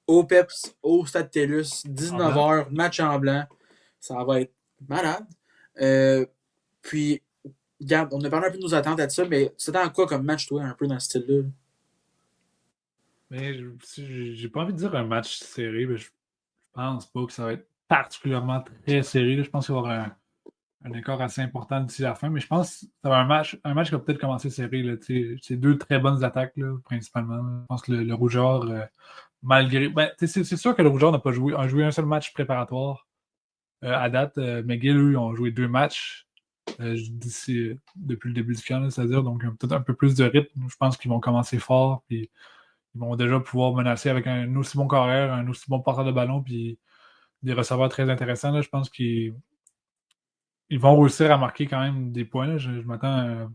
au PEPS, au Stade TELUS, 19h, match en blanc. Ça va être malade. Puis, Regarde, on a parlé un peu de nos attentes à ça, mais tu t'attends à quoi comme match, toi, un peu dans ce style-là? Mais j'ai pas envie de dire un match serré, mais je pense pas que ça va être particulièrement très serré. Là. Je pense qu'il va y avoir un écart assez important d'ici la fin, mais je pense que ça va être un match qui va peut-être commencer serré. Là, c'est deux très bonnes attaques, là, principalement. Je pense que le Rougeur, malgré. Ben, c'est sûr que le Rougeur a joué un seul match préparatoire à date. McGill, eux, ont joué 2 matchs depuis le début du camp, là, c'est-à-dire donc peut-être un peu plus de rythme. Je pense qu'ils vont commencer fort, puis ils vont déjà pouvoir menacer avec un aussi bon carrière, un aussi bon porteur de ballon, puis des receveurs très intéressants. Là. Je pense qu'ils vont réussir à marquer quand même des points. Là. Je m'attends à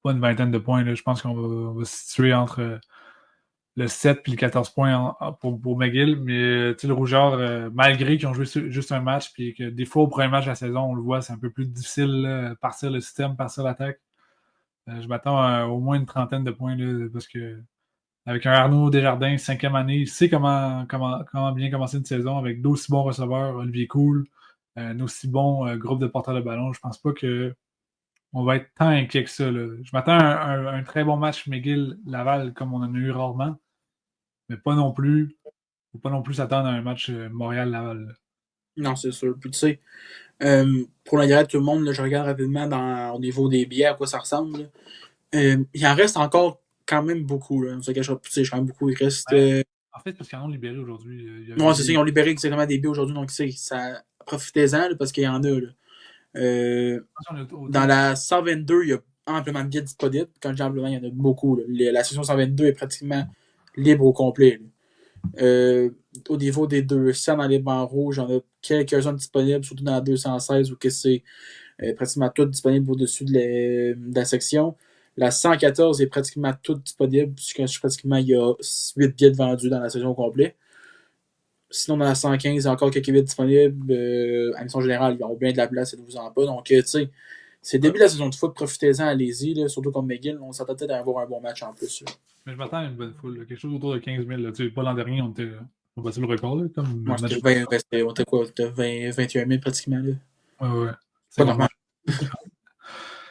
pas une vingtaine de points. Là. Je pense qu'on va se situer entre le 7 et le 14 points pour McGill. Mais le Rougeur, malgré qu'ils ont joué juste un match, puis que des fois au premier match de la saison, on le voit, c'est un peu plus difficile, là, partir le système, partir l'attaque. Je m'attends à au moins une trentaine de points là, parce que avec un Arnaud Desjardins, 5e année, il sait comment bien commencer une saison avec d'aussi bons receveurs, Olivier Cool, un aussi bon groupe de porteurs de ballon. Je pense pas qu'on va être tant inquiet que ça. Là. Je m'attends à un très bon match McGill-Laval comme on en a eu rarement, mais pas non plus. Faut pas non plus s'attendre à un match Montréal-Laval. Non, c'est sûr. Puis tu sais, pour l'intérêt de tout le monde, là, je regarde rapidement au niveau des billets à quoi ça ressemble. Là. Il en reste encore quand même beaucoup. Là. Ça cache pas, tu sais, quand même beaucoup. Il reste. Ouais. En fait, parce qu'ils en ont libéré aujourd'hui. Non, c'est ça, ils ont libéré exactement des billets aujourd'hui, donc tu sais, ça profitez-en là, parce qu'il y en a. Là. Dans la 122, il y a amplement de billets disponibles. Quand je dis amplement, il y en a beaucoup. Là. La session 122 est pratiquement libre au complet. Au niveau des 200 dans les bancs rouges, il y en a quelques-uns disponibles, surtout dans la 216 où que c'est pratiquement tout disponible au-dessus de la section. La 114 est pratiquement tout disponible, puisque pratiquement il y a 8 billets vendus dans la saison au complet. Sinon, dans la 115, il y a encore quelques billets disponibles. À mission générale, ils ont bien de la place, ça ne vous en pas. Donc, tu sais, c'est le début de la saison de foot, profitez-en, allez-y, là, surtout contre McGill. On s'attend peut-être à avoir un bon match en plus. Là. Mais je m'attends à une bonne foule. Là. Quelque chose autour de 15 000. Là. Tu sais, pas l'an dernier, on passait le record. Là, comme Moi, match. c'était quoi? C'était 21 000 pratiquement. Là. Ouais. C'est pas normal.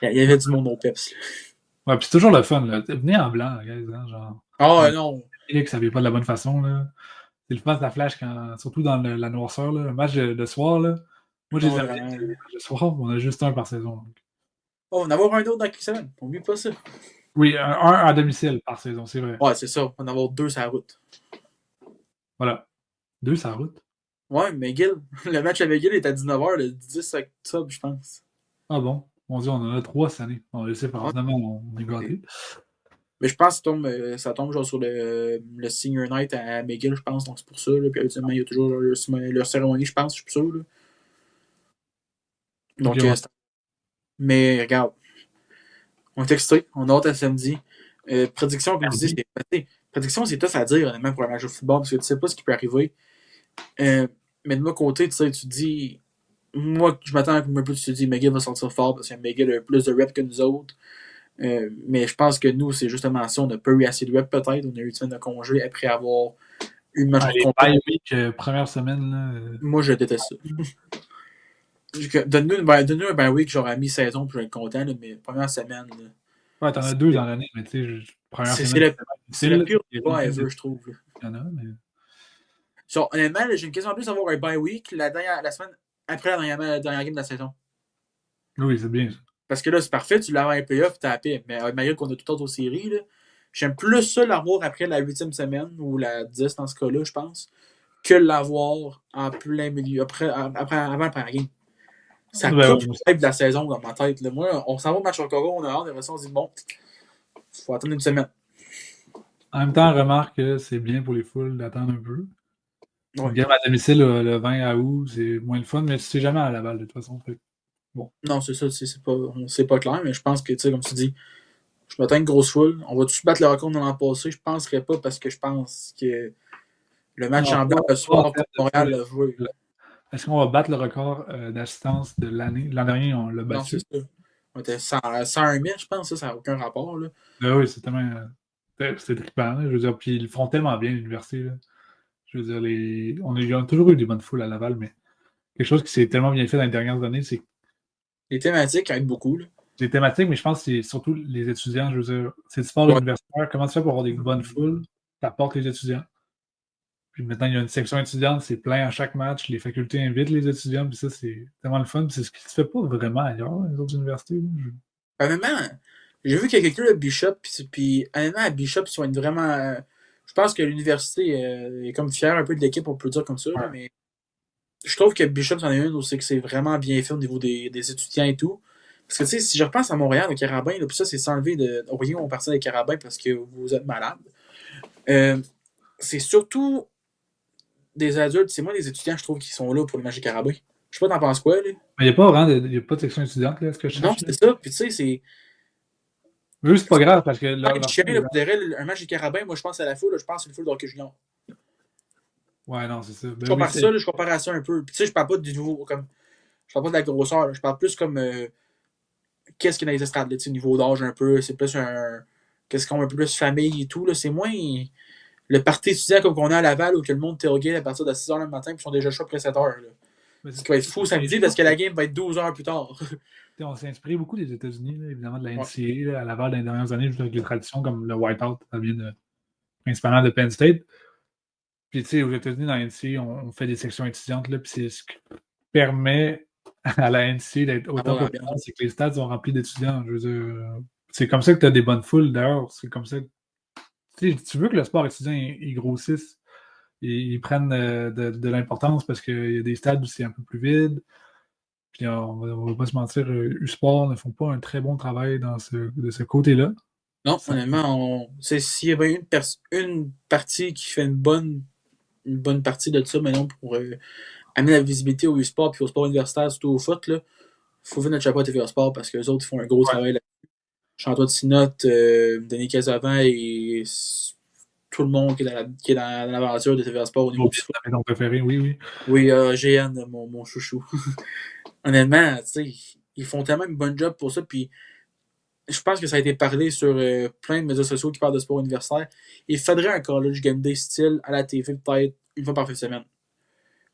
Il y avait du monde au Peps. Là. Ouais, puis c'est toujours le fun. Là. Venez en blanc, guys. Hein, genre. Ah non! Ça ne vient pas de la bonne façon. Là. C'est le fun de la flash, surtout dans la noirceur. Là. Le match de soir, là. Moi, j'ai le soir, on a juste un par saison. Donc. Oh, on va en avoir un autre dans quelques semaines. N'oublie pas ça. Oui, un à domicile par saison, c'est vrai. Ouais, c'est ça. On va en avoir 2 sur la route. Voilà. 2 sur la route. Ouais, McGill. Le match à McGill est à 19h le 10 octobre, je pense. Ah bon? On dit on en a 3 cette année. On le sait pas. Finalement, on est gâtés. Mais je pense que ça tombe genre sur le Senior Night à McGill, je pense. Donc c'est pour ça. Là. Puis habituellement, il y a toujours leur cérémonie, je pense. Je suis plus sûr. Là. Donc, okay, ouais. Mais regarde. On est extrait. On a hâte à samedi. Prédiction, comme je dis, prédiction, c'est tough à dire, honnêtement, pour un match de football, parce que tu sais pas ce qui peut arriver. Mais de mon côté, tu sais, tu dis. Moi, je m'attends un peu, tu te dis, McGill va sortir fort parce que McGill a plus de reps que nous autres. Mais je pense que nous, c'est justement ça. On n'a pas eu assez de reps, peut-être. On a eu une semaine de congé après avoir eu le match de complet. Première semaine, là. Moi, je déteste ça. Donne-nous un bye week, genre à mi-saison, puis je vais être content, là, mais première semaine. Là, ouais, t'en as 2 dans l'année, mais tu sais, première semaine. C'est le pire pas ever, je trouve. Là. Il y en a, mais. So, honnêtement, j'ai une question en plus d'avoir un bye week la semaine après la dernière game de la saison. Oui, c'est bien ça. Parce que là, c'est parfait, tu l'as un playoff, t'as la paix. Mais malgré qu'on a tout autre aux séries, là, j'aime plus ça l'avoir après la 8e semaine, ou la 10 dans ce cas-là, je pense, que l'avoir en plein milieu, avant la première game. Ça coupe le hype de la saison dans ma tête. Là. Moi, on s'en va au match au Coro, on a hâte, et on se dit, bon, il faut attendre une semaine. En même temps, remarque que c'est bien pour les foules d'attendre un peu. Ouais. Une game à domicile le 20 août, c'est moins le fun, mais tu sais jamais à Laval de toute façon. Fait. Bon. Non, c'est ça, c'est pas clair, mais je pense que, tu sais, comme tu dis, je m'attends une grosse foule. On va-tu battre le record de l'an passé? Je penserais pas parce que je pense que le match en blanc le soir contre Montréal l'a joué. Est-ce qu'on va battre le record d'assistance de l'année? L'an dernier, on l'a battu. Non, c'est ça. On était 101 000, je pense, ça n'a aucun rapport. Là. Oui, c'est tellement. C'est trippant, là, je veux dire. Puis ils le font tellement bien, l'université. Là. Je veux dire, on a toujours eu des bonnes foules à Laval, mais quelque chose qui s'est tellement bien fait dans les dernières années, c'est. Les thématiques aident beaucoup. Là. les thématiques, mais je pense que c'est surtout les étudiants. Je veux dire, c'est du sport Ouais. universitaire. Comment tu fais pour avoir des bonnes foules? T'apportes les étudiants. Puis maintenant, il y a une section étudiante, c'est plein à chaque match. Les facultés invitent les étudiants, puis ça, c'est tellement le fun. Puis c'est ce qui se fait pas vraiment ailleurs, dans les autres universités. Honnêtement, j'ai vu qu'il y a quelqu'un de Bishop, puis honnêtement, à Bishop, ils sont vraiment. Je pense que l'université est comme fière un peu de l'équipe, on peut le dire comme ça, là, Ouais. mais je trouve que Bishop, c'en est une où c'est que c'est vraiment bien fait au niveau des étudiants et tout. Parce que, tu sais, si je repense à Montréal, le Carabin, là, puis ça, c'est sans enlever de. Oui, on partit des Carabins parce que vous êtes malade. C'est surtout des adultes, c'est moi, les étudiants, je trouve, qui sont là pour les matchs des Carabins. Je sais pas, t'en penses quoi, là? Mais il n'y a pas vraiment il y a pas de section étudiante, là, ce que je Non, cherche. Là. c'est ça. Puis, tu sais, c'est. Mais eux, c'est pas grave, parce que Pas leur, de leur chien, foule est là, grande. pour de vrai, un match des Carabins, moi, je pense à la foule, là, je pense à une foule d'hockey junior. Ouais, non, c'est ça. Je Ben oui, compare ça, là, je compare à ça un peu. Puis, tu sais, je parle pas du nouveau, comme. Je parle pas de la grosseur, là, je parle plus comme. Qu'est-ce qu'il y a dans les estrades, là, tu sais, niveau d'âge un peu. C'est plus un. Qu'est-ce qu'on a un peu plus famille et tout, là. C'est moins. Le party étudiant comme qu'on a à Laval où que le monde tailgate à partir de 6h le matin puis ils sont déjà chauds après 7h. mais Ce qui va être fou samedi parce que la game va être 12 heures plus tard. on s'est inspiré beaucoup des États-Unis, là, évidemment, de la Ouais. NCAA là, à Laval dans les dernières années, juste avec les traditions comme le whiteout, ça vient principalement de Penn State. Puis, tu sais, aux États-Unis, dans la NCAA, on fait des sections étudiantes, là, puis c'est ce qui permet à la NCAA d'être autant Avoir populaire, l'ambiance. c'est que les stades sont remplis d'étudiants. Je veux dire, c'est comme ça que tu as des bonnes foules, d'ailleurs. C'est comme ça que tu veux que le sport étudiant il grossisse. Ils prennent de l'importance parce qu'il y a des stades où c'est un peu plus vide. Puis on va pas se mentir, U-Sport ne font pas un très bon travail de ce côté-là. Non, Ça- honnêtement, s'il y avait une partie qui fait une bonne partie de ça, maintenant pour amener la visibilité au e-sport et au sport universitaire, surtout au foot, il faut venir notre chapeau à TVA Sport parce que les autres ils font un gros Ouais, travail là. Chantois de Sinotte, Denis Casavant et tout le monde qui est dans l'aventure de TVA Sport au niveau du foot. c'est ton préféré, oui, oui. Oui, GN, mon chouchou. Honnêtement, tu sais, ils font tellement un bon job pour ça. Puis je pense que ça a été parlé sur plein de médias sociaux qui parlent de sport universitaire. Il faudrait un college game day style à la TV peut-être une fois par fin de semaine.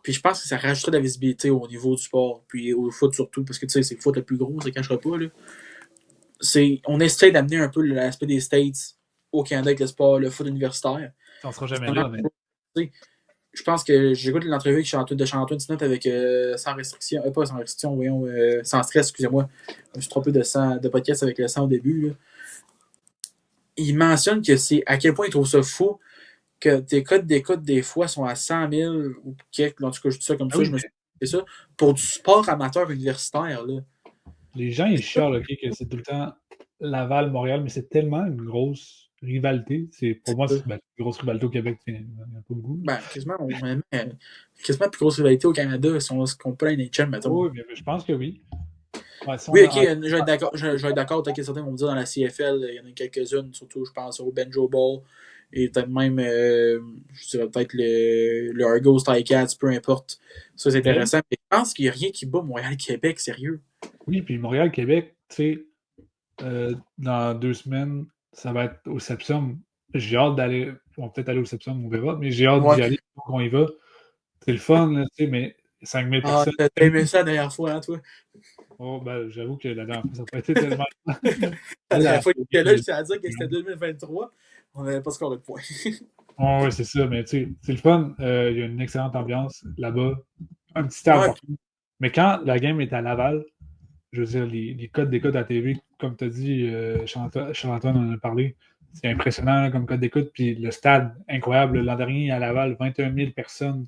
Puis je pense que ça rajouterait de la visibilité au niveau du sport, puis au foot surtout, parce que tu sais, c'est le foot le plus gros, ça ne cachera pas. Là. On essaie d'amener un peu l'aspect des States au Canada avec le sport, le foot universitaire. On sera jamais là, mais. Je pense que j'écoute l'entrevue de Chantoine Tinette avec sans restriction, pas sans restriction, voyons, sans stress, excusez-moi. Je me suis trompé de podcast avec le sang au début. Là. Il mentionne que c'est à quel point il trouve ça fou que tes codes d'écoute des fois sont à 100 000 ou quelques, en tout cas je dis ça comme ça, Oui, je me suis dit ça, pour du sport amateur universitaire. Là. les gens, ils chialent, OK, que c'est tout le temps Laval, Montréal, mais c'est tellement une grosse rivalité. Pour moi, c'est une grosse rivalité au Québec. Il n'y en a pas beaucoup. Ben, quasiment plus grosse rivalité au Canada si on se compare à la NHL, mettons. Oui, mais je pense que oui. Ouais, si Oui, on ok, a- je vais être d'accord, peut-être que certains vont me dire dans la CFL, il y en a quelques-unes, surtout je pense au Benjo Ball, et peut-être même, je dirais peut-être le Argos Ticats, peu importe. Ça, c'est intéressant. Mais je pense qu'il n'y a rien qui bat Montréal-Québec, sérieux. Oui, puis Montréal, Québec, tu sais, dans 2 semaines, ça va être au Sepsum. J'ai hâte d'aller. On va peut-être aller au Sepsum, on verra, mais j'ai hâte Ouais. d'y aller quand on y va. C'est le fun, là, tu sais, mais 5000 Ah, personnes. t'as aimé ça la dernière fois, hein, toi? Oh, ben, j'avoue que la dernière fois, ça n'a pas été tellement. La La dernière fois qu'il était là, folie, je t'ai dit que c'était 2023, on n'avait pas scoré de points. oh, oui, c'est ça, mais tu sais, c'est le fun. Il y a une excellente ambiance là-bas. Un petit stade Ouais. partout. Mais quand la game est à Laval, je veux dire, les codes d'écoute à la TV, comme tu as dit, Charles-Antoine en a parlé, c'est impressionnant là, comme code d'écoute. Puis le stade, incroyable. L'an dernier, à Laval, 21 000 personnes.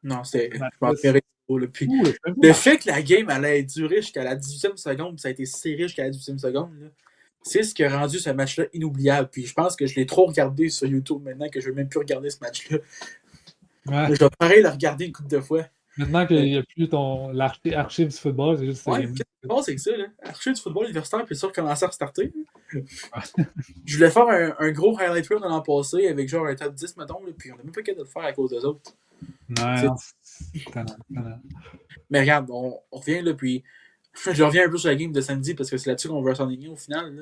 Non, c'était. Je m'en Manifeste. rappellerai pas, là. Puis, Ouh, le fait que la game allait durer jusqu'à la 18e seconde, puis ça a été serré jusqu'à la 18e seconde, là, c'est ce qui a rendu ce match-là inoubliable. Puis je pense que je l'ai trop regardé sur YouTube maintenant que je ne veux même plus regarder ce match-là. Ouais. Je vais pareil le regarder une couple de fois. Maintenant qu'il n'y a plus l'archive du football, c'est juste Ouais, qu'est-ce qui se passe avec ça, là? Archer du football universitaire, puis ça recommencer à restarter. Je voulais faire un gros highlight reel de l'an passé avec genre un top 10, mettons, là, puis on n'a même pas qu'à de le faire à cause des autres. Non, Mais regarde, on revient là, puis je reviens un peu sur la game de samedi parce que c'est là-dessus qu'on va s'enligner au final. Là.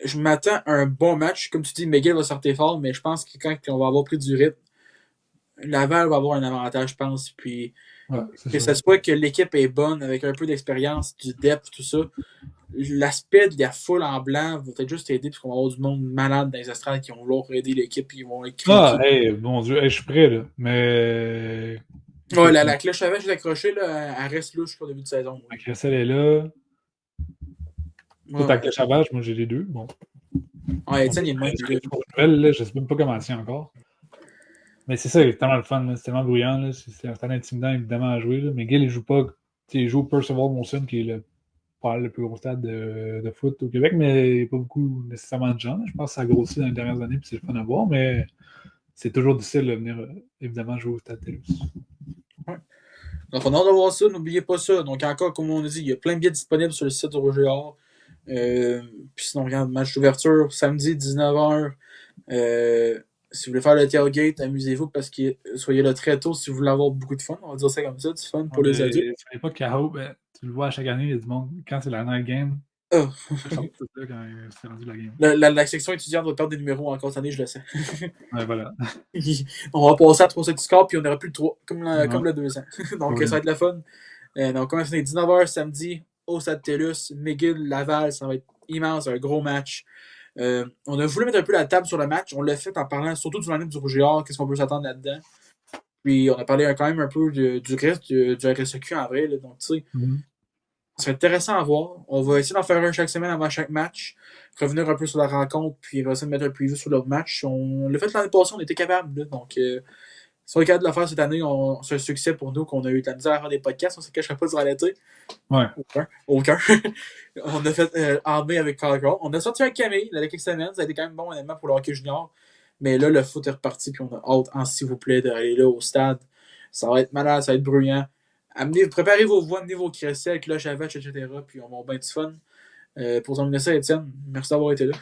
Je m'attends à un bon match. Comme tu dis, McGill va sortir fort, mais je pense que quand on va avoir pris du rythme, Laval va avoir un avantage, je pense. Puis ouais, que ce soit que l'équipe est bonne avec un peu d'expérience, du depth, tout ça. l'aspect de la foule en blanc va peut-être juste aider parce qu'on va avoir du monde malade dans les estrades qui vont vouloir aider l'équipe et ils vont être Ah, craqués. hey, mon Dieu, hey, je suis prêt, là. Mais. Ouais, Écoute, la cloche avec, je l'ai accrochée, là, elle reste louche pour le début de saison. ma Cressel est là. Toi, ta Ouais. cloche à vache, moi, j'ai les deux. Bon. Ouais, Étienne, il est de même. Je nouvelle, là, je sais même pas comment c'est encore. Mais c'est ça, c'est tellement le fun, là. C'est tellement bruyant, là. C'est un talent intimidant, évidemment, à jouer, là. Mais Gill, il joue pas. Il joue Percival Molson, qui est le plus gros stade de foot au Québec, mais il n'y a pas beaucoup nécessairement de gens. Je pense que ça a grossi dans les dernières années, puis c'est le fun à voir, mais c'est toujours difficile de venir, évidemment, jouer au Stade TELUS. Ouais. Donc, on a hâte de voir ça, n'oubliez pas ça. Donc, encore, comme on a dit, il y a plein de billets disponibles sur le site du Roger Or. Puis sinon, regarde, match d'ouverture, samedi, 19h. Si vous voulez faire le tailgate, amusez-vous parce que soyez là très tôt si vous voulez avoir beaucoup de fun. On va dire ça comme ça, du fun pour les adultes. À l'époque, Caro, ben, tu le vois à chaque année, il y a du monde. Quand c'est la night game, Ah. je sors tout là quand c'est rendu la game. La section étudiante va perdre des numéros encore cette année, je le sais. Ouais, voilà. On va passer à 3 du score, puis on n'aura plus le 3, comme Ouais. le 2 ans. Donc, Ouais. ça va être le fun. Donc, comme c'est 19h samedi au Stade TELUS, McGill, Laval, ça va être immense, un gros match. On a voulu mettre un peu la table sur le match. On l'a fait en parlant surtout du l'année du Rouge et Or, qu'est-ce qu'on peut s'attendre là-dedans. Puis on a parlé quand même un peu du reste du RSEQ en vrai. Là. Donc, tu sais, ça va être intéressant à voir. On va essayer d'en faire un chaque semaine avant chaque match. Revenir un peu sur la rencontre, puis essayer de mettre un preview sur l'autre match. On l'a fait l'année passée, on était capable. Là. Donc, si on est capable de le faire cette année, c'est un succès pour nous qu'on a eu de la misère à faire des podcasts. On ne se cachera pas durant l'été. Ouais. Aucun. On a fait en mai avec Carl Crow. On a sorti un Camille il y a quelques semaines. Ça a été quand même bon honnêtement pour le hockey junior. Mais là, le foot est reparti. Puis on a hâte, s'il vous plaît, d'aller là au stade. Ça va être malade, ça va être bruyant. Préparez vos voix, amenez vos cressets, cloche à vache, etc. Puis on va avoir bien du fun. Pour terminer ça, Étienne, merci d'avoir été là.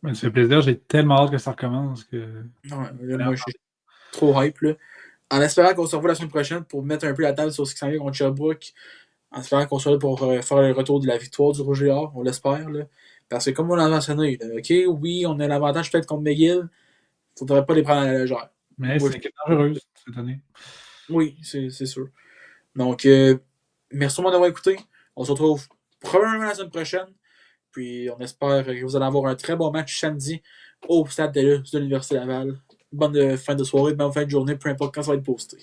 Ça fait plaisir, j'ai tellement hâte que ça recommence que. Ouais, là, moi, je suis trop hype. Là. En espérant qu'on se revoit la semaine prochaine pour mettre un peu la table sur ce qui s'en vient contre Sherbrooke. En espérant qu'on soit là pour faire le retour de la victoire du Rouge et Or, on l'espère. Là. Parce que comme on l'a mentionné, là, OK, oui, on a l'avantage peut-être contre McGill. Il ne faudrait pas les prendre à la légère. Mais c'est une équipe dangereuse cette année. Oui, c'est sûr. Donc, merci au monde d'avoir écouté. On se retrouve probablement la semaine prochaine. Puis on espère que vous allez avoir un très bon match samedi au Stade TELUS de l'Université Laval. Bonne fin de soirée, bonne fin de journée, peu importe quand ça va être posté.